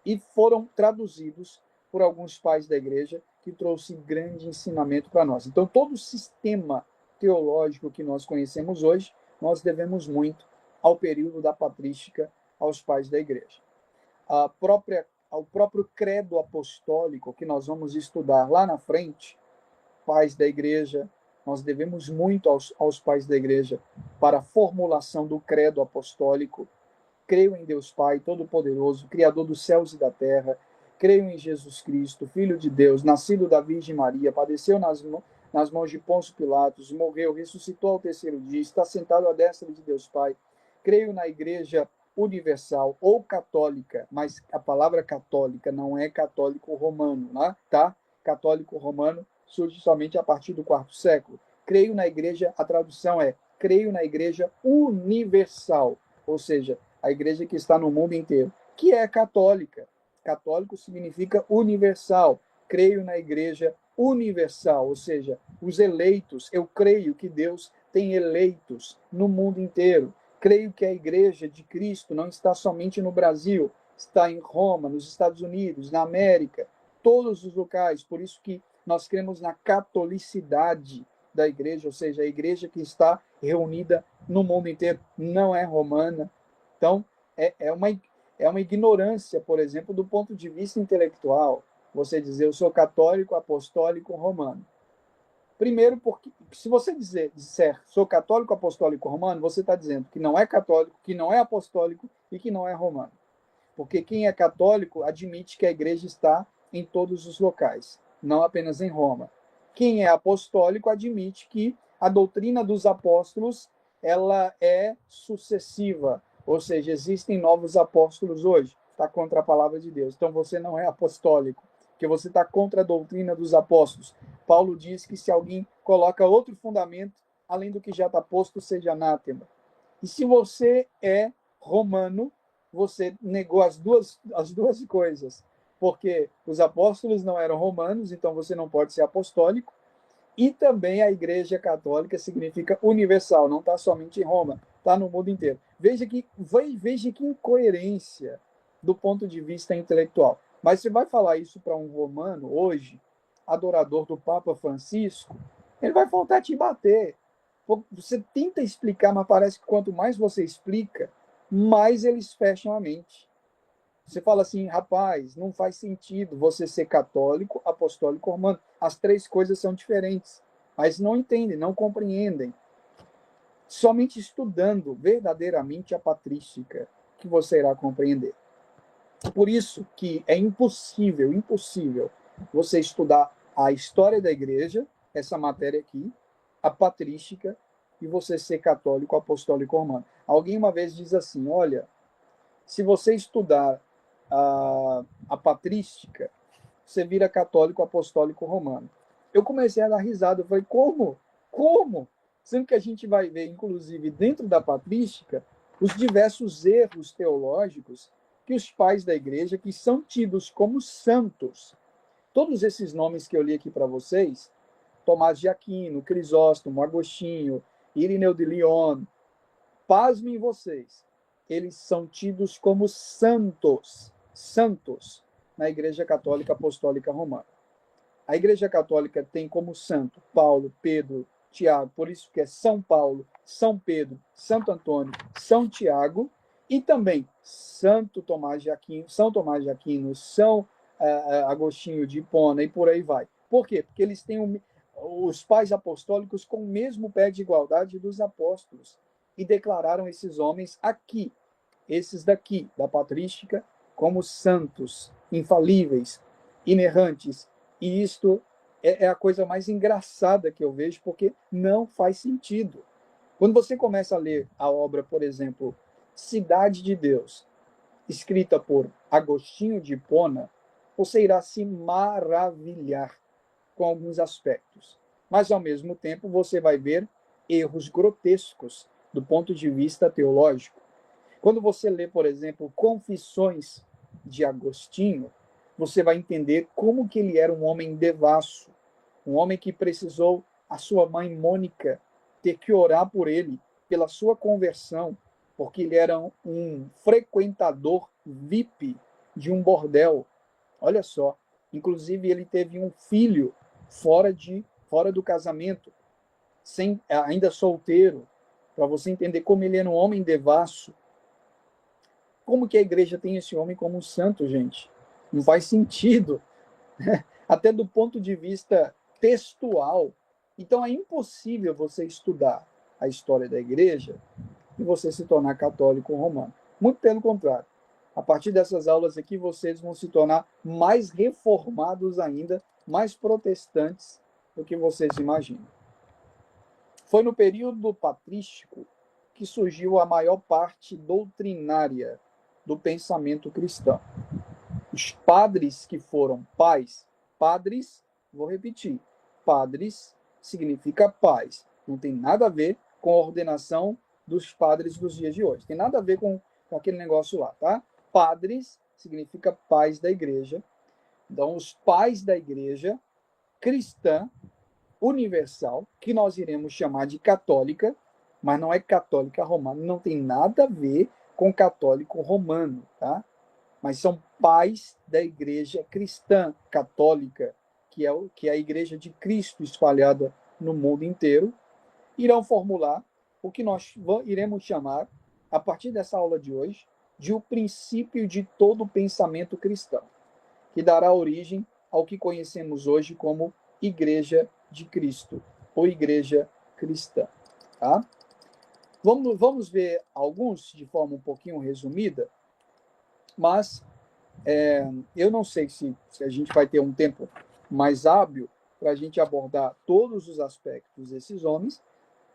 e foram traduzidos por alguns pais da igreja, que trouxe grande ensinamento para nós. Então, todo o sistema teológico que nós conhecemos hoje, nós devemos muito ao período da patrística, aos pais da igreja. Ao próprio credo apostólico, que nós vamos estudar lá na frente, pais da igreja, nós devemos muito aos pais da igreja para a formulação do credo apostólico. Creio em Deus Pai Todo-Poderoso, Criador dos céus e da terra. Creio em Jesus Cristo, Filho de Deus, nascido da Virgem Maria, padeceu nas mãos de Pôncio Pilatos, morreu, ressuscitou ao terceiro dia, está sentado à destra de Deus Pai. Creio na Igreja Universal ou católica, mas a palavra católica não é católico romano, né? Tá? Católico romano surge somente a partir do quarto século. Creio na Igreja, a tradução é creio na Igreja Universal, ou seja, a igreja que está no mundo inteiro, que é católica. Católico significa universal. Creio na Igreja Universal, ou seja, os eleitos. Eu creio que Deus tem eleitos no mundo inteiro. Creio que a Igreja de Cristo não está somente no Brasil, está em Roma, nos Estados Unidos, na América, todos os locais. Por isso que nós cremos na catolicidade da igreja, ou seja, a igreja que está reunida no mundo inteiro, não é romana. Então, é uma ignorância, por exemplo, do ponto de vista intelectual, você dizer, eu sou católico, apostólico, romano. Primeiro, porque se você disser, sou católico, apostólico, romano, você está dizendo que não é católico, que não é apostólico e que não é romano. Porque quem é católico admite que a igreja está em todos os locais, não apenas em Roma. Quem é apostólico admite que a doutrina dos apóstolos ela é sucessiva, Ou seja, existem novos apóstolos hoje. Está contra a palavra de Deus. Então você não é apostólico, porque você está contra a doutrina dos apóstolos. Paulo diz que se alguém coloca outro fundamento, além do que já está posto, seja anátema. E se você é romano, você negou as duas coisas. Porque os apóstolos não eram romanos, então você não pode ser apostólico. E também a Igreja Católica significa universal, não está somente em Roma, está no mundo inteiro. Veja que incoerência do ponto de vista intelectual. Mas você vai falar isso para um romano hoje, adorador do Papa Francisco, ele vai voltar a te bater. Você tenta explicar, mas parece que quanto mais você explica, mais eles fecham a mente. Você fala assim, rapaz, não faz sentido você ser católico, apostólico, romano. As três coisas são diferentes, mas não entendem, não compreendem. Somente estudando verdadeiramente a patrística que você irá compreender. Por isso que é impossível você estudar a história da igreja, essa matéria aqui, a patrística, e você ser católico, apostólico, romano. Alguém uma vez diz assim, olha, se você estudar a patrística, você vira católico, apostólico, romano. Eu comecei a dar risada, eu falei, como? Como? Sendo que a gente vai ver, inclusive, dentro da patrística, os diversos erros teológicos que os pais da igreja, que são tidos como santos, todos esses nomes que eu li aqui para vocês, Tomás de Aquino, Crisóstomo, Agostinho, Irineu de Lyon, pasmem vocês, eles são tidos como santos na Igreja Católica Apostólica Romana. A Igreja Católica tem como santo Paulo, Pedro, Tiago, por isso que é São Paulo, São Pedro, Santo Antônio, São Tiago, e também Santo Tomás de Aquino, São Tomás de Aquino, São Agostinho de Hipona e por aí vai. Por quê? Porque eles têm os pais apostólicos com o mesmo pé de igualdade dos apóstolos e declararam esses homens aqui, esses daqui, da patrística, como santos, infalíveis, inerrantes. E isto é a coisa mais engraçada que eu vejo, porque não faz sentido. Quando você começa a ler a obra, por exemplo, Cidade de Deus, escrita por Agostinho de Hipona, você irá se maravilhar com alguns aspectos. Mas, ao mesmo tempo, você vai ver erros grotescos do ponto de vista teológico. Quando você lê, por exemplo, Confissões de Agostinho, você vai entender como que ele era um homem devasso, um homem que precisou a sua mãe Mônica ter que orar por ele, pela sua conversão, porque ele era um frequentador VIP de um bordel. Olha só, inclusive ele teve um filho fora do casamento, ainda solteiro, para você entender como ele era um homem devasso. Como que a igreja tem esse homem como um santo, gente? Não faz sentido, né? Até do ponto de vista textual. Então é impossível você estudar a história da igreja e você se tornar católico romano. Muito pelo contrário. A partir dessas aulas aqui, vocês vão se tornar mais reformados ainda, mais protestantes do que vocês imaginam. Foi no período patrístico que surgiu a maior parte doutrinária do pensamento cristão. Os padres que foram padres, vou repetir, padres significa pais. Não tem nada a ver com a ordenação dos padres dos dias de hoje. Tem nada a ver com aquele negócio lá, tá? Padres significa pais da igreja. Então, os pais da igreja cristã universal, que nós iremos chamar de católica, mas não é católica romana, não tem nada a ver com católico romano, tá? Mas são pais da igreja cristã católica, que é a igreja de Cristo espalhada no mundo inteiro, irão formular o que nós iremos chamar, a partir dessa aula de hoje, de o princípio de todo o pensamento cristão, que dará origem ao que conhecemos hoje como Igreja de Cristo, ou Igreja Cristã. Tá? Vamos ver alguns de forma um pouquinho resumida, mas eu não sei se a gente vai ter um tempo mais hábil para a gente abordar todos os aspectos desses homens.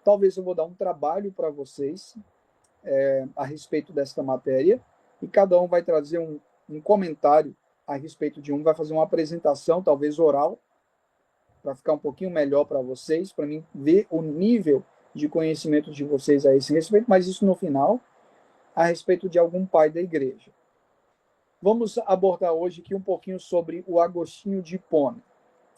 Talvez eu vou dar um trabalho para vocês a respeito desta matéria, e cada um vai trazer um comentário a respeito de um, vai fazer uma apresentação, talvez oral, para ficar um pouquinho melhor para vocês, para mim ver o nível de conhecimento de vocês a esse respeito, mas isso no final, a respeito de algum pai da igreja. Vamos abordar hoje aqui um pouquinho sobre o Agostinho de Hipona.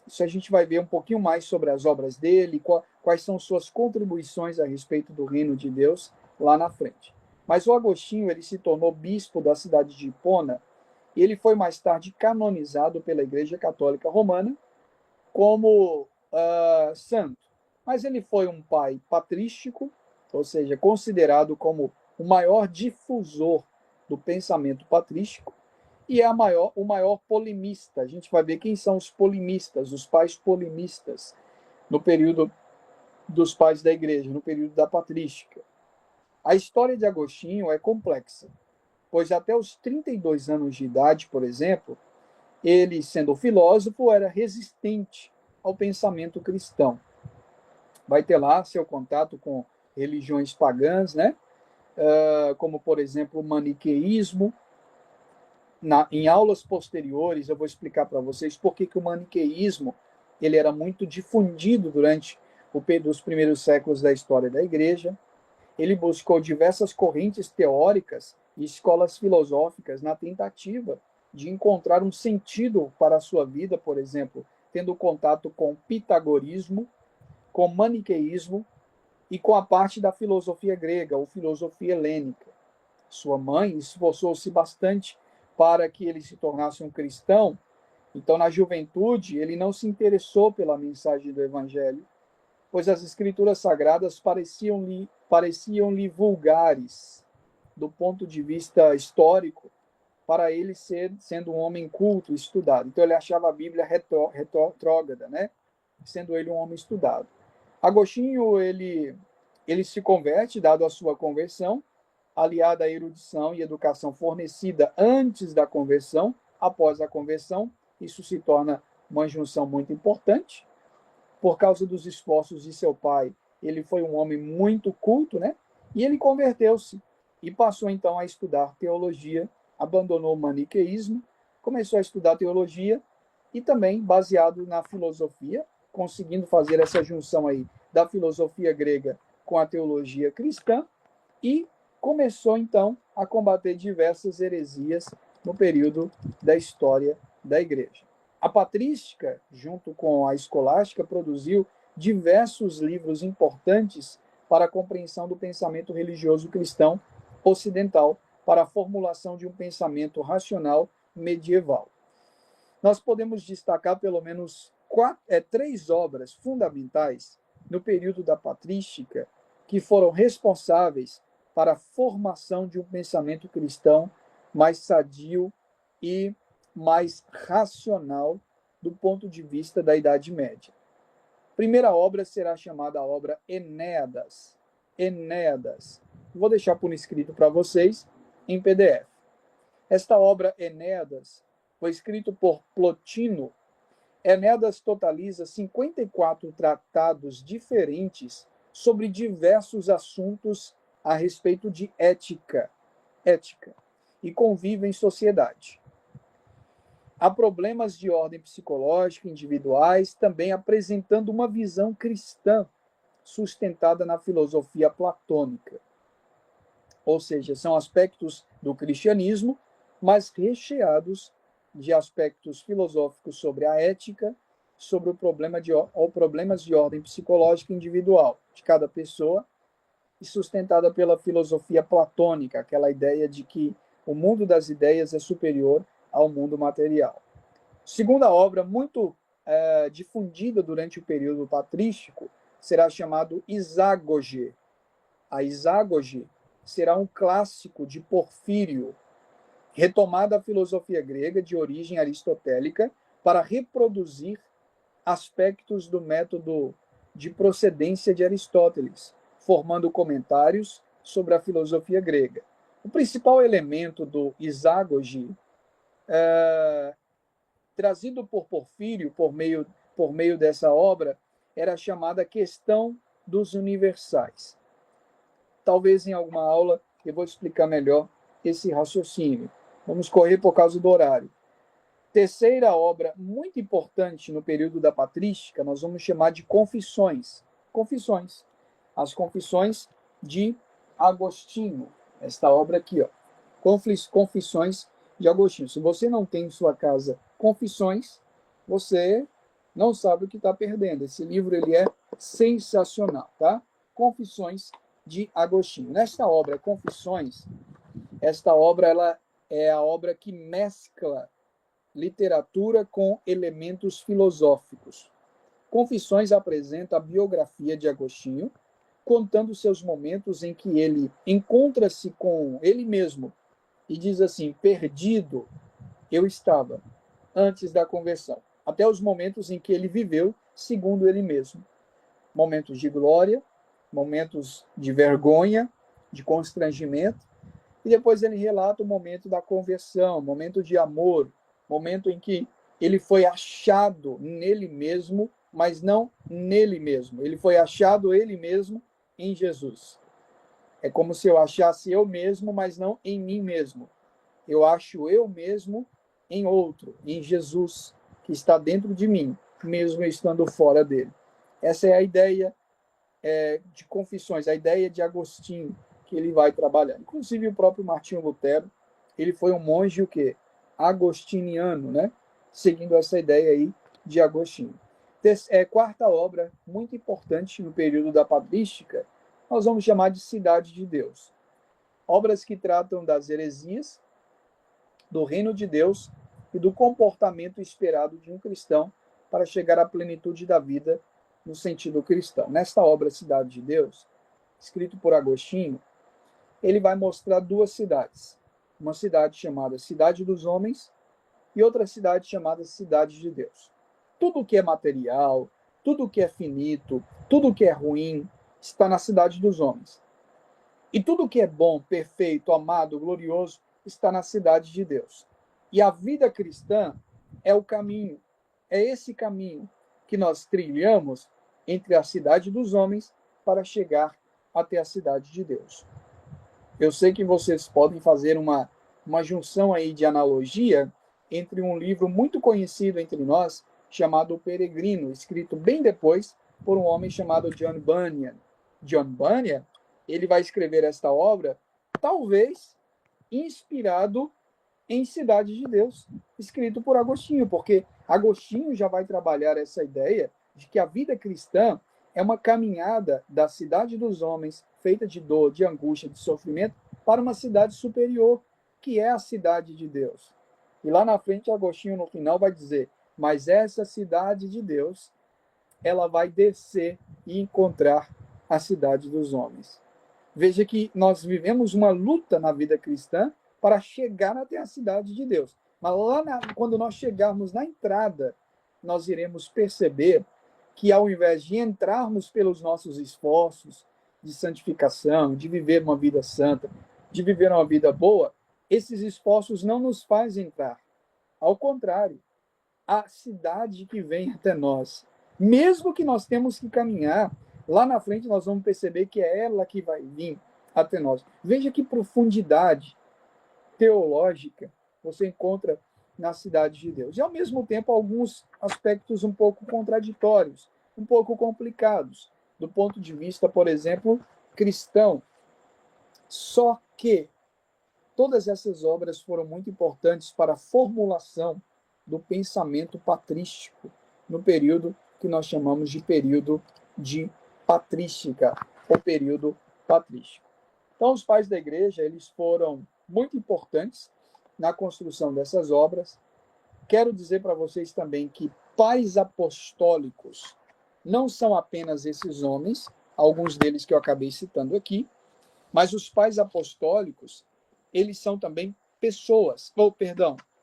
Isso a gente vai ver um pouquinho mais sobre as obras dele, quais são suas contribuições a respeito do reino de Deus lá na frente. Mas o Agostinho, ele se tornou bispo da cidade de Hipona, e ele foi mais tarde canonizado pela Igreja Católica Romana como santo. Mas ele foi um pai patrístico, ou seja, considerado como o maior difusor do pensamento patrístico, e é o maior polemista. A gente vai ver quem são os polemistas, os pais polemistas, no período dos pais da igreja, no período da patrística. A história de Agostinho é complexa, pois até os 32 anos de idade, por exemplo, ele, sendo filósofo, era resistente ao pensamento cristão. Vai ter lá seu contato com religiões pagãs, né? Como, por exemplo, o maniqueísmo. Em aulas posteriores, eu vou explicar para vocês por que o maniqueísmo ele era muito difundido durante os primeiros séculos da história da Igreja. Ele buscou diversas correntes teóricas e escolas filosóficas na tentativa de encontrar um sentido para a sua vida, por exemplo, tendo contato com o pitagorismo, com o maniqueísmo e com a parte da filosofia grega, ou filosofia helênica. Sua mãe esforçou-se bastante para que ele se tornasse um cristão. Então, na juventude, ele não se interessou pela mensagem do Evangelho, pois as escrituras sagradas pareciam-lhe vulgares do ponto de vista histórico, para ele sendo um homem culto, estudado. Então, ele achava a Bíblia retrógrada, né? Sendo ele um homem estudado. Agostinho, ele se converte, dado a sua conversão, aliada à erudição e educação fornecida antes da conversão, após a conversão, isso se torna uma junção muito importante. Por causa dos esforços de seu pai, ele foi um homem muito culto, né? E ele converteu-se e passou então a estudar teologia, abandonou o maniqueísmo, começou a estudar teologia e também baseado na filosofia, conseguindo fazer essa junção aí da filosofia grega com a teologia cristã, e começou então a combater diversas heresias no período da história da igreja. A patrística, junto com a escolástica, produziu diversos livros importantes para a compreensão do pensamento religioso cristão ocidental, para a formulação de um pensamento racional medieval. Nós podemos destacar pelo menos 3 obras fundamentais no período da patrística que foram responsáveis para a formação de um pensamento cristão mais sadio e mais racional do ponto de vista da Idade Média. A primeira obra será chamada a obra Enéadas. Enéadas. Vou deixar por escrito para vocês em PDF. Esta obra Enéadas foi escrita por Plotino. Enéadas totaliza 54 tratados diferentes sobre diversos assuntos a respeito de ética e convívio em sociedade. Há problemas de ordem psicológica individuais, também apresentando uma visão cristã sustentada na filosofia platônica. Ou seja, são aspectos do cristianismo, mas recheados de aspectos filosóficos sobre a ética, sobre problemas de ordem psicológica individual de cada pessoa, e sustentada pela filosofia platônica, aquela ideia de que o mundo das ideias é superior ao mundo material. Segunda obra, muito difundida durante o período patrístico, será chamado Isagoge. A Isagoge será um clássico de Porfírio, retomada a filosofia grega de origem aristotélica para reproduzir aspectos do método de procedência de Aristóteles, formando comentários sobre a filosofia grega. O principal elemento do Isagoge, trazido por Porfírio por meio dessa obra, era a chamada questão dos universais. Talvez em alguma aula eu vou explicar melhor esse raciocínio. Vamos correr por causa do horário. Terceira obra muito importante no período da patrística, nós vamos chamar de Confissões. Confissões. As Confissões de Agostinho. Esta obra aqui, ó. Confissões de Agostinho. Se você não tem em sua casa Confissões, você não sabe o que está perdendo. Esse livro ele é sensacional, tá? Confissões de Agostinho. Nesta obra, Confissões, esta obra ela é a obra que mescla literatura com elementos filosóficos. Confissões apresenta a biografia de Agostinho, contando seus momentos em que ele encontra-se com ele mesmo e diz assim: perdido eu estava antes da conversão, até os momentos em que ele viveu segundo ele mesmo. Momentos de glória, momentos de vergonha, de constrangimento, e depois ele relata o momento da conversão, momento de amor, momento em que ele foi achado nele mesmo, mas não nele mesmo. Ele foi achado ele mesmo em Jesus. É como se eu achasse eu mesmo, mas não em mim mesmo. Eu acho eu mesmo em outro, em Jesus, que está dentro de mim, mesmo estando fora dele. Essa é a ideia de Confissões, a ideia de Agostinho, que ele vai trabalhar. Inclusive o próprio Martinho Lutero, ele foi um monge o quê? Agostiniano, né? Seguindo essa ideia aí de Agostinho. Quarta obra, muito importante no período da patrística, nós vamos chamar de Cidade de Deus. Obras que tratam das heresias, do reino de Deus e do comportamento esperado de um cristão para chegar à plenitude da vida no sentido cristão. Nesta obra Cidade de Deus, escrito por Agostinho, ele vai mostrar duas cidades. Uma cidade chamada Cidade dos Homens e outra cidade chamada Cidade de Deus. Tudo que é material, tudo que é finito, tudo que é ruim, está na cidade dos homens. E tudo que é bom, perfeito, amado, glorioso, está na cidade de Deus. E a vida cristã é o caminho, é esse caminho que nós trilhamos entre a cidade dos homens para chegar até a cidade de Deus. Eu sei que vocês podem fazer uma junção aí de analogia entre um livro muito conhecido entre nós, chamado O Peregrino, escrito bem depois por um homem chamado John Bunyan. John Bunyan, ele vai escrever esta obra, talvez inspirado em Cidade de Deus, escrito por Agostinho, porque Agostinho já vai trabalhar essa ideia de que a vida cristã é uma caminhada da cidade dos homens, feita de dor, de angústia, de sofrimento, para uma cidade superior, que é a cidade de Deus. E lá na frente, Agostinho, no final, vai dizer: mas essa cidade de Deus, ela vai descer e encontrar a cidade dos homens. Veja que nós vivemos uma luta na vida cristã para chegar até a cidade de Deus. Mas quando nós chegarmos na entrada, nós iremos perceber que ao invés de entrarmos pelos nossos esforços de santificação, de viver uma vida santa, de viver uma vida boa, esses esforços não nos fazem entrar. Ao contrário, a cidade que vem até nós, mesmo que nós temos que caminhar, lá na frente nós vamos perceber que é ela que vai vir até nós. Veja que profundidade teológica você encontra na cidade de Deus. E, ao mesmo tempo, alguns aspectos um pouco contraditórios, um pouco complicados, do ponto de vista, por exemplo, cristão. Só que todas essas obras foram muito importantes para a formulação do pensamento patrístico, no período que nós chamamos de período de patrística, ou período patrístico. Então, os pais da igreja, eles foram muito importantes na construção dessas obras. Quero dizer para vocês também que pais apostólicos não são apenas esses homens, alguns deles que eu acabei citando aqui, mas os pais apostólicos, eles são também pessoas,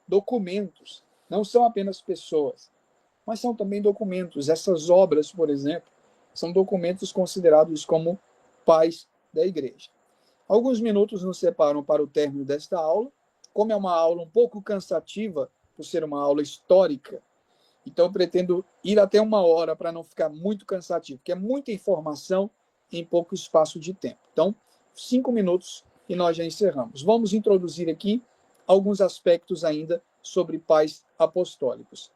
documentos. Não são apenas pessoas, mas são também documentos. Essas obras, por exemplo, são documentos considerados como pais da igreja. Alguns minutos nos separam para o término desta aula. Como é uma aula um pouco cansativa, por ser uma aula histórica, então eu pretendo ir até 1 hora para não ficar muito cansativo, porque é muita informação em pouco espaço de tempo. Então, 5 minutos e nós já encerramos. Vamos introduzir aqui alguns aspectos ainda sobre pais apostólicos.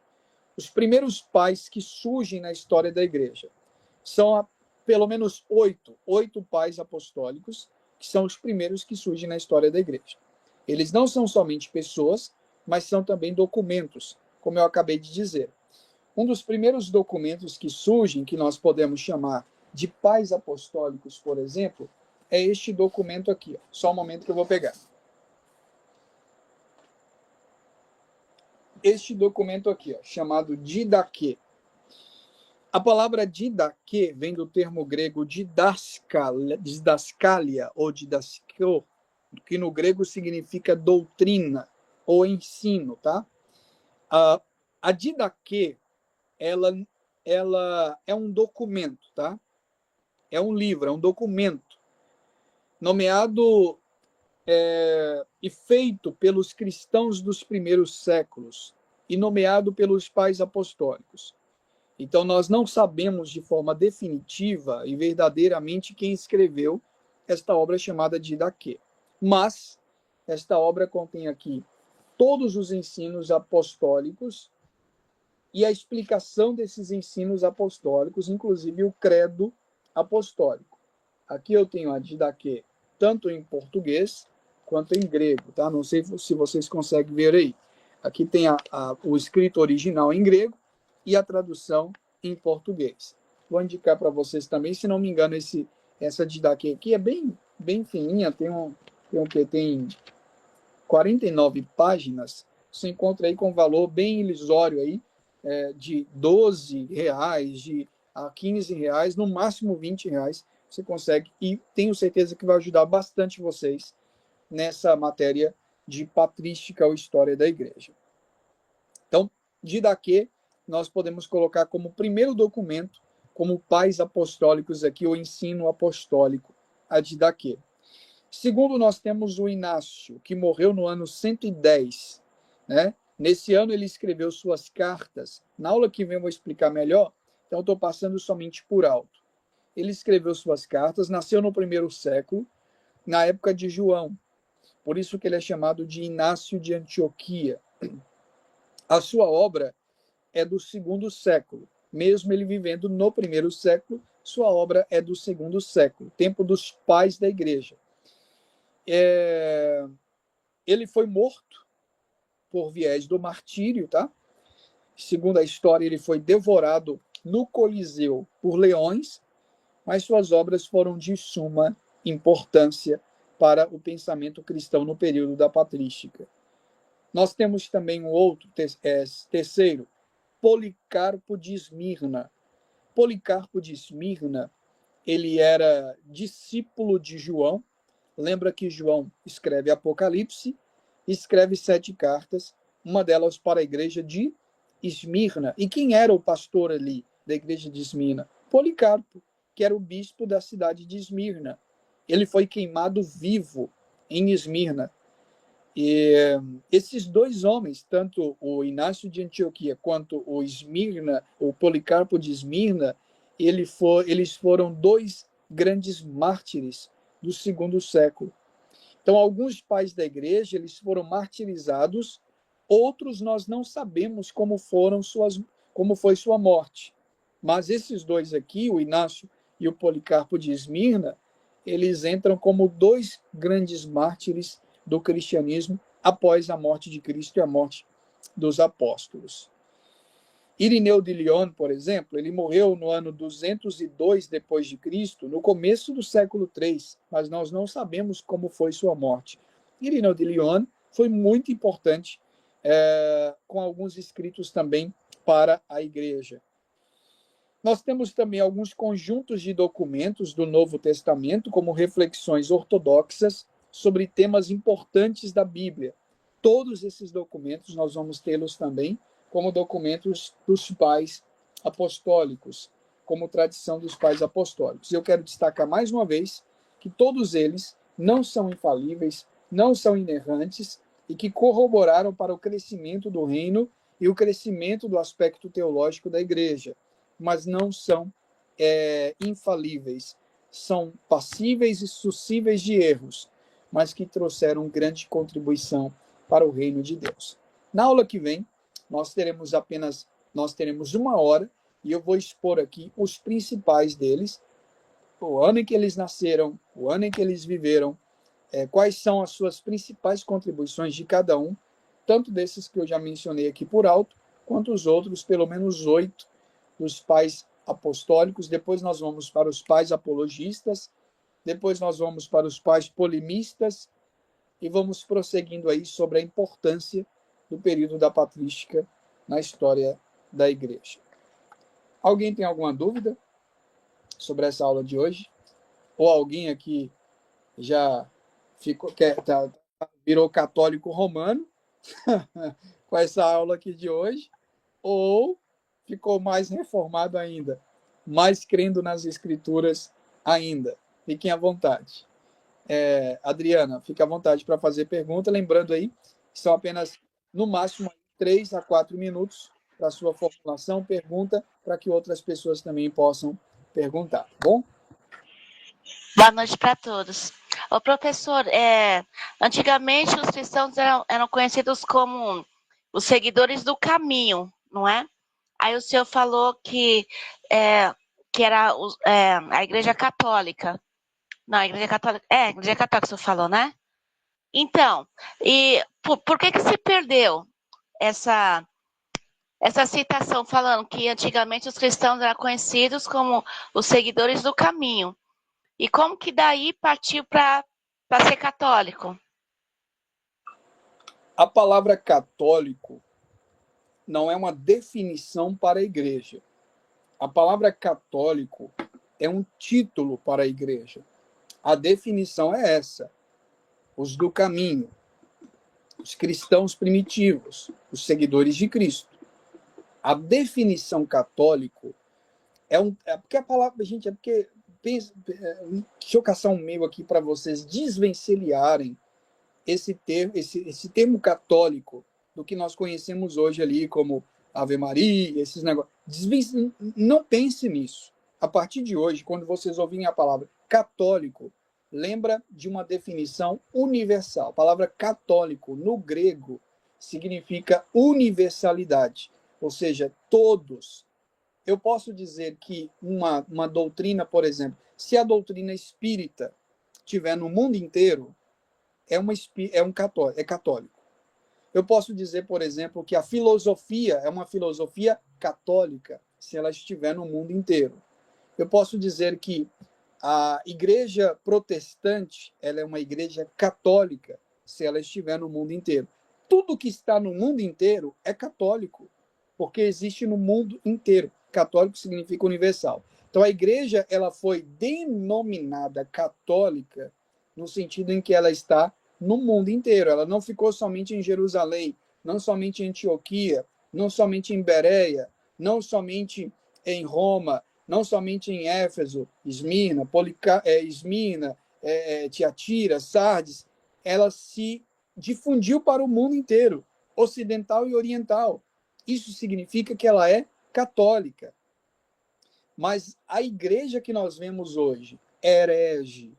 Os primeiros pais que surgem na história da igreja são pelo menos oito pais apostólicos, que são os primeiros que surgem na história da igreja. Eles não são somente pessoas, mas são também documentos, como eu acabei de dizer. Um dos primeiros documentos que surgem, que nós podemos chamar de pais apostólicos, por exemplo, é este documento aqui. Só um momento que eu vou pegar. Este documento aqui, chamado Didaquê. A palavra didaquê vem do termo grego didascalia ou didaskio, que no grego significa doutrina ou ensino, tá? A didaquê, ela é um documento, tá? É um livro, é um documento nomeado e feito pelos cristãos dos primeiros séculos e nomeado pelos pais apostólicos. Então, nós não sabemos de forma definitiva e verdadeiramente quem escreveu esta obra chamada Didaquê. Mas, esta obra contém aqui todos os ensinos apostólicos e a explicação desses ensinos apostólicos, inclusive o credo apostólico. Aqui eu tenho a Didaquê, tanto em português quanto em grego, tá? Não sei se vocês conseguem ver aí. Aqui tem o escrito original em grego e a tradução em português. Vou indicar para vocês também, se não me engano, essa Didaquê aqui é bem fininha, tem 49 páginas. Você encontra aí com valor bem ilusório aí, de R$12 a R$15, no máximo R$20. Você consegue, e tenho certeza que vai ajudar bastante vocês nessa matéria de patrística ou história da igreja. Então, Didaquê, nós podemos colocar como primeiro documento, como pais apostólicos aqui, o ensino apostólico, a Didaquê. Segundo, nós temos o Inácio, que morreu no ano 110, né? Nesse ano ele escreveu suas cartas. Na aula que vem eu vou explicar melhor, então estou passando somente por alto. Ele escreveu suas cartas, nasceu no primeiro século, na época de João. Por isso que ele é chamado de Inácio de Antioquia. A sua obra é do segundo século. Mesmo ele vivendo no primeiro século, sua obra é do segundo século, tempo dos pais da igreja. Ele foi morto por viés do martírio, tá? Segundo a história, ele foi devorado no Coliseu por leões, mas suas obras foram de suma importância para o pensamento cristão no período da patrística. Nós temos também um outro, terceiro, Policarpo de Esmirna. Policarpo de Esmirna, ele era discípulo de João. Lembra que João escreve Apocalipse, escreve 7 cartas, uma delas para a igreja de Esmirna. E quem era o pastor ali da igreja de Esmirna? Policarpo, que era o bispo da cidade de Esmirna. Ele foi queimado vivo em Esmirna. E esses dois homens, tanto o Inácio de Antioquia quanto o Policarpo de Esmirna, eles foram dois grandes mártires do segundo século. Então, alguns pais da igreja eles foram martirizados, outros nós não sabemos como foi sua morte. Mas esses dois aqui, o Inácio e o Policarpo de Esmirna, eles entram como dois grandes mártires do cristianismo após a morte de Cristo e a morte dos apóstolos. Irineu de Lyon, por exemplo, ele morreu no ano 202 depois de Cristo, no começo do século III, mas nós não sabemos como foi sua morte. Irineu de Lyon foi muito importante, com alguns escritos também para a igreja. Nós temos também alguns conjuntos de documentos do Novo Testamento, como reflexões ortodoxas sobre temas importantes da Bíblia. Todos esses documentos nós vamos tê-los também como documentos dos pais apostólicos, como tradição dos pais apostólicos. Eu quero destacar mais uma vez que todos eles não são infalíveis, não são inerrantes e que corroboraram para o crescimento do reino e o crescimento do aspecto teológico da igreja, mas não são infalíveis, são passíveis e sucíveis de erros, mas que trouxeram grande contribuição para o reino de Deus. Na aula que vem, nós teremos 1 hora, e eu vou expor aqui os principais deles, o ano em que eles nasceram, o ano em que eles viveram, quais são as suas principais contribuições de cada um, tanto desses que eu já mencionei aqui por alto, quanto os outros, pelo menos 8, dos pais apostólicos. Depois nós vamos para os pais apologistas, depois nós vamos para os pais polemistas, e vamos prosseguindo aí sobre a importância do período da patrística na história da igreja. Alguém tem alguma dúvida sobre essa aula de hoje? Ou alguém aqui já virou católico romano com essa aula aqui de hoje? Ou ficou mais reformado ainda, mais crendo nas escrituras ainda? Fiquem à vontade. Adriana, fique à vontade para fazer pergunta, lembrando aí que são apenas, no máximo, 3 a 4 minutos para a sua formulação, pergunta, para que outras pessoas também possam perguntar, tá bom? Boa noite para todos. Ô, professor, antigamente os cristãos eram conhecidos como os seguidores do caminho, não é? Aí o senhor falou que era a Igreja Católica. Não, a Igreja Católica. A Igreja Católica, o senhor falou, né? Então, e por que se perdeu essa citação falando que antigamente os cristãos eram conhecidos como os seguidores do caminho? E como que daí partiu para ser católico? A palavra católico não é uma definição para a igreja. A palavra católico é um título para a igreja. A definição é essa: os do caminho, os cristãos primitivos, os seguidores de Cristo. A definição católico porque a palavra, gente, deixa eu caçar um meio aqui para vocês desvencilharem esse termo católico do que nós conhecemos hoje ali como Ave Maria, esses negócios. Não pense nisso. A partir de hoje, quando vocês ouvirem a palavra católico, lembra de uma definição universal. A palavra católico, no grego, significa universalidade, ou seja, todos. Eu posso dizer que uma doutrina, por exemplo, se a doutrina espírita estiver no mundo inteiro, é católico. Eu posso dizer, por exemplo, que a filosofia é uma filosofia católica, se ela estiver no mundo inteiro. Eu posso dizer que a igreja protestante, ela é uma igreja católica, se ela estiver no mundo inteiro. Tudo que está no mundo inteiro é católico, porque existe no mundo inteiro. Católico significa universal. Então, a igreja ela foi denominada católica no sentido em que ela está no mundo inteiro. Ela não ficou somente em Jerusalém, não somente em Antioquia, não somente em Bereia, não somente em Roma, não somente em Éfeso, Esmirna, Tiatira, Sardes. Ela se difundiu para o mundo inteiro, ocidental e oriental. Isso significa que ela é católica. Mas a igreja que nós vemos hoje, herege,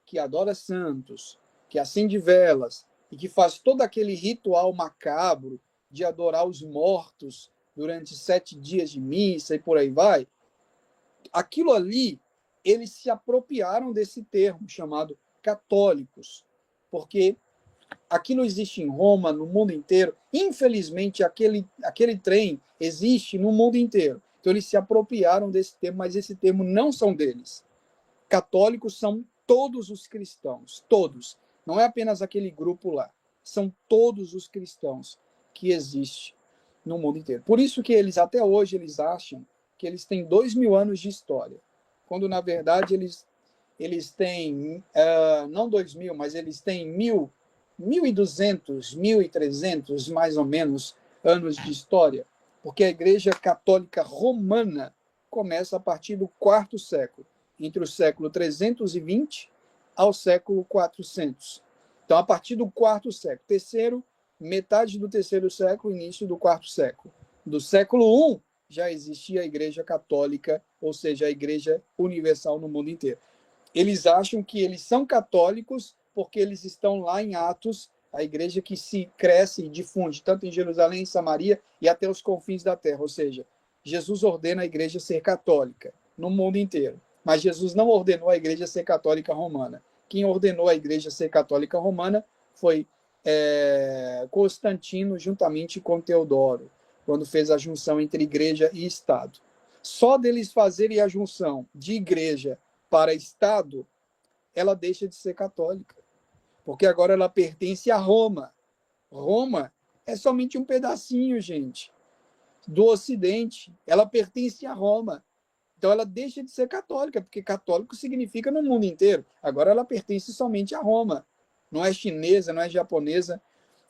que adora santos, que acende velas e que faz todo aquele ritual macabro de adorar os mortos durante 7 dias de missa e por aí vai, aquilo ali, eles se apropriaram desse termo chamado católicos, porque aquilo existe em Roma, no mundo inteiro. Infelizmente, aquele trem existe no mundo inteiro. Então, eles se apropriaram desse termo, mas esse termo não são deles. Católicos são todos os cristãos, todos. Não é apenas aquele grupo lá. São todos os cristãos que existem no mundo inteiro. Por isso que eles, até hoje, eles acham que eles têm 2000 anos de história, quando, na verdade, eles têm, não 2000, mas eles têm 1.200, 1.300, mais ou menos, anos de história, porque a Igreja Católica Romana começa a partir do 4º século, entre o século 320 ao século 400. Então, a partir do 4º século, metade do 3º século, início do 4º século. Do século I já existia a Igreja Católica, ou seja, a Igreja Universal no mundo inteiro. Eles acham que eles são católicos porque eles estão lá em Atos, a igreja que se cresce e difunde, tanto em Jerusalém, em Samaria e até os confins da terra. Ou seja, Jesus ordena a igreja ser católica no mundo inteiro. Mas Jesus não ordenou a igreja ser católica romana. Quem ordenou a igreja ser católica romana foi Constantino, juntamente com Teodoro, quando fez a junção entre igreja e Estado. Só deles fazerem a junção de igreja para Estado, ela deixa de ser católica, porque agora ela pertence a Roma. Roma é somente um pedacinho, gente, do Ocidente. Ela pertence a Roma. Então ela deixa de ser católica, porque católico significa no mundo inteiro. Agora ela pertence somente a Roma. Não é chinesa, não é japonesa,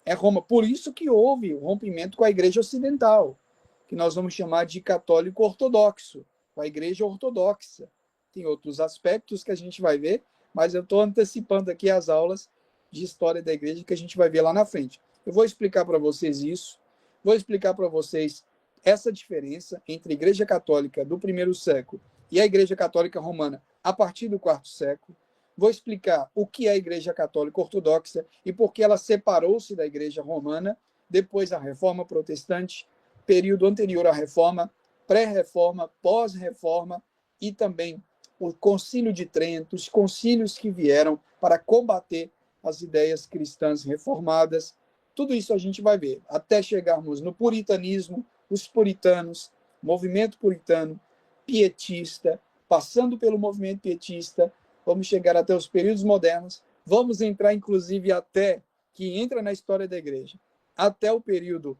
é Roma. Por isso que houve o rompimento com a igreja ocidental, que nós vamos chamar de católico ortodoxo, com a igreja ortodoxa. Tem outros aspectos que a gente vai ver, mas eu estou antecipando aqui as aulas de história da igreja que a gente vai ver lá na frente. Eu vou explicar para vocês isso, vou explicar para vocês essa diferença entre a igreja católica do primeiro século e a igreja católica romana a partir do quarto século. Vou explicar o que é a igreja católica ortodoxa e por que ela separou-se da igreja romana depois da reforma protestante, período anterior à reforma, pré-reforma, pós-reforma e também o Concílio de Trento, os concílios que vieram para combater as ideias cristãs reformadas. Tudo isso a gente vai ver, até chegarmos no puritanismo, os puritanos, movimento puritano, pietista, passando pelo movimento pietista, vamos chegar até os períodos modernos, vamos entrar, inclusive, até, que entra na história da igreja, até o período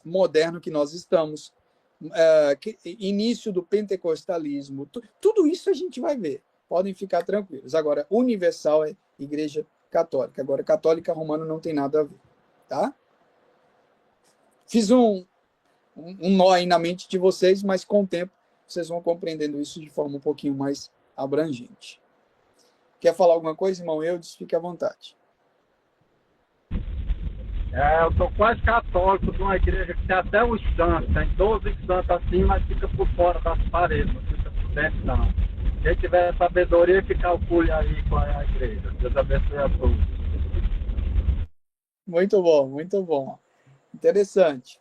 moderno que nós estamos, início do pentecostalismo, tudo isso a gente vai ver, podem ficar tranquilos. Agora, universal é igreja católica, agora católica romana não tem nada a ver, tá? Fiz um nó aí na mente de vocês, mas com o tempo vocês vão compreendendo isso de forma um pouquinho mais abrangente. Quer falar alguma coisa, irmão Eudes? Fique à vontade. Eu sou quase católico de uma igreja que tem até os santos, tem 12 santos assim, mas fica por fora das paredes, não fica por dentro não. Quem tiver sabedoria que calcule aí qual é a igreja. Deus abençoe a todos. Muito bom, muito bom. Interessante.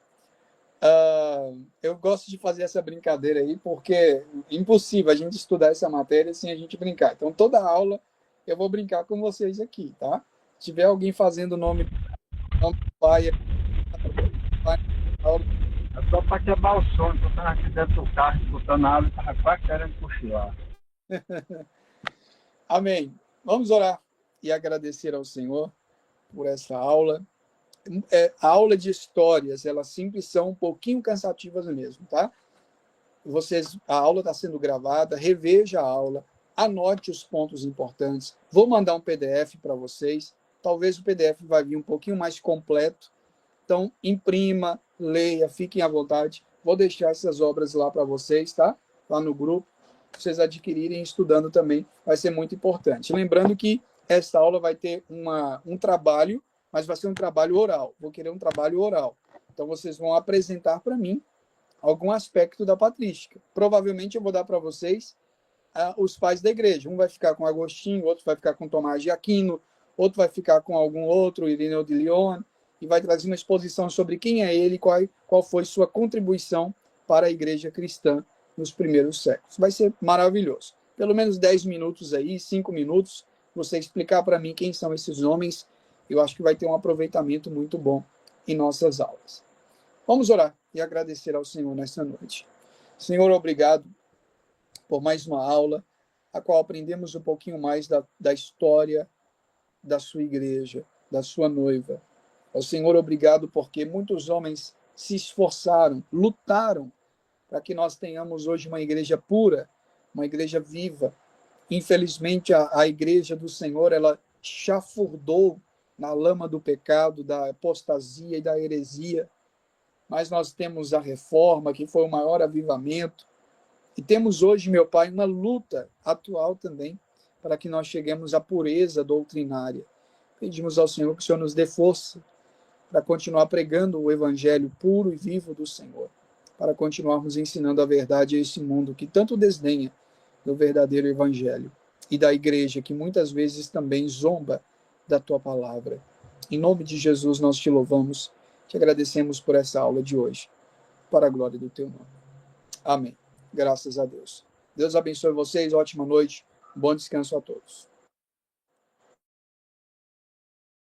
Eu gosto de fazer essa brincadeira aí, porque é impossível a gente estudar essa matéria sem a gente brincar. Então, toda aula eu vou brincar com vocês aqui, tá? Se tiver alguém fazendo o nome do pai, É só para quebrar o sono, eu estava aqui dentro do carro, escutando a aula e estava quase querendo cochilar. Amém. Vamos orar e agradecer ao Senhor por essa aula. A aula de histórias, elas sempre são um pouquinho cansativas mesmo, tá? A aula está sendo gravada, reveja a aula, anote os pontos importantes. Vou mandar um PDF para vocês. Talvez o PDF vai vir um pouquinho mais completo. Então, imprima, leia, fiquem à vontade. Vou deixar essas obras lá para vocês, tá? Lá no grupo. Vocês adquirirem estudando também, vai ser muito importante. Lembrando que essa aula vai ter um trabalho, mas vai ser um trabalho oral. Vou querer um trabalho oral. Então, vocês vão apresentar para mim algum aspecto da patrística. Provavelmente eu vou dar para vocês os pais da igreja. Um vai ficar com Agostinho, outro vai ficar com Tomás de Aquino, outro vai ficar com algum outro, Irineu de Lyon, e vai trazer uma exposição sobre quem é ele, qual foi sua contribuição para a igreja cristã nos primeiros séculos. Vai ser maravilhoso. Pelo menos 10 minutos aí, 5 minutos, você explicar para mim quem são esses homens. Eu acho que vai ter um aproveitamento muito bom em nossas aulas. Vamos orar e agradecer ao Senhor nesta noite. Senhor, obrigado por mais uma aula, a qual aprendemos um pouquinho mais da história da sua igreja, da sua noiva. Ao Senhor, obrigado porque muitos homens se esforçaram, lutaram para que nós tenhamos hoje uma igreja pura, uma igreja viva. Infelizmente, a igreja do Senhor, ela chafurdou na lama do pecado, da apostasia e da heresia. Mas nós temos a reforma, que foi o maior avivamento. E temos hoje, meu Pai, uma luta atual também para que nós cheguemos à pureza doutrinária. Pedimos ao Senhor que o Senhor nos dê força para continuar pregando o evangelho puro e vivo do Senhor, para continuarmos ensinando a verdade a esse mundo que tanto desdenha do verdadeiro evangelho e da igreja que muitas vezes também zomba da tua palavra. Em nome de Jesus, nós te louvamos, te agradecemos por essa aula de hoje, para a glória do teu nome. Amém. Graças a Deus. Deus abençoe vocês, ótima noite, bom descanso a todos.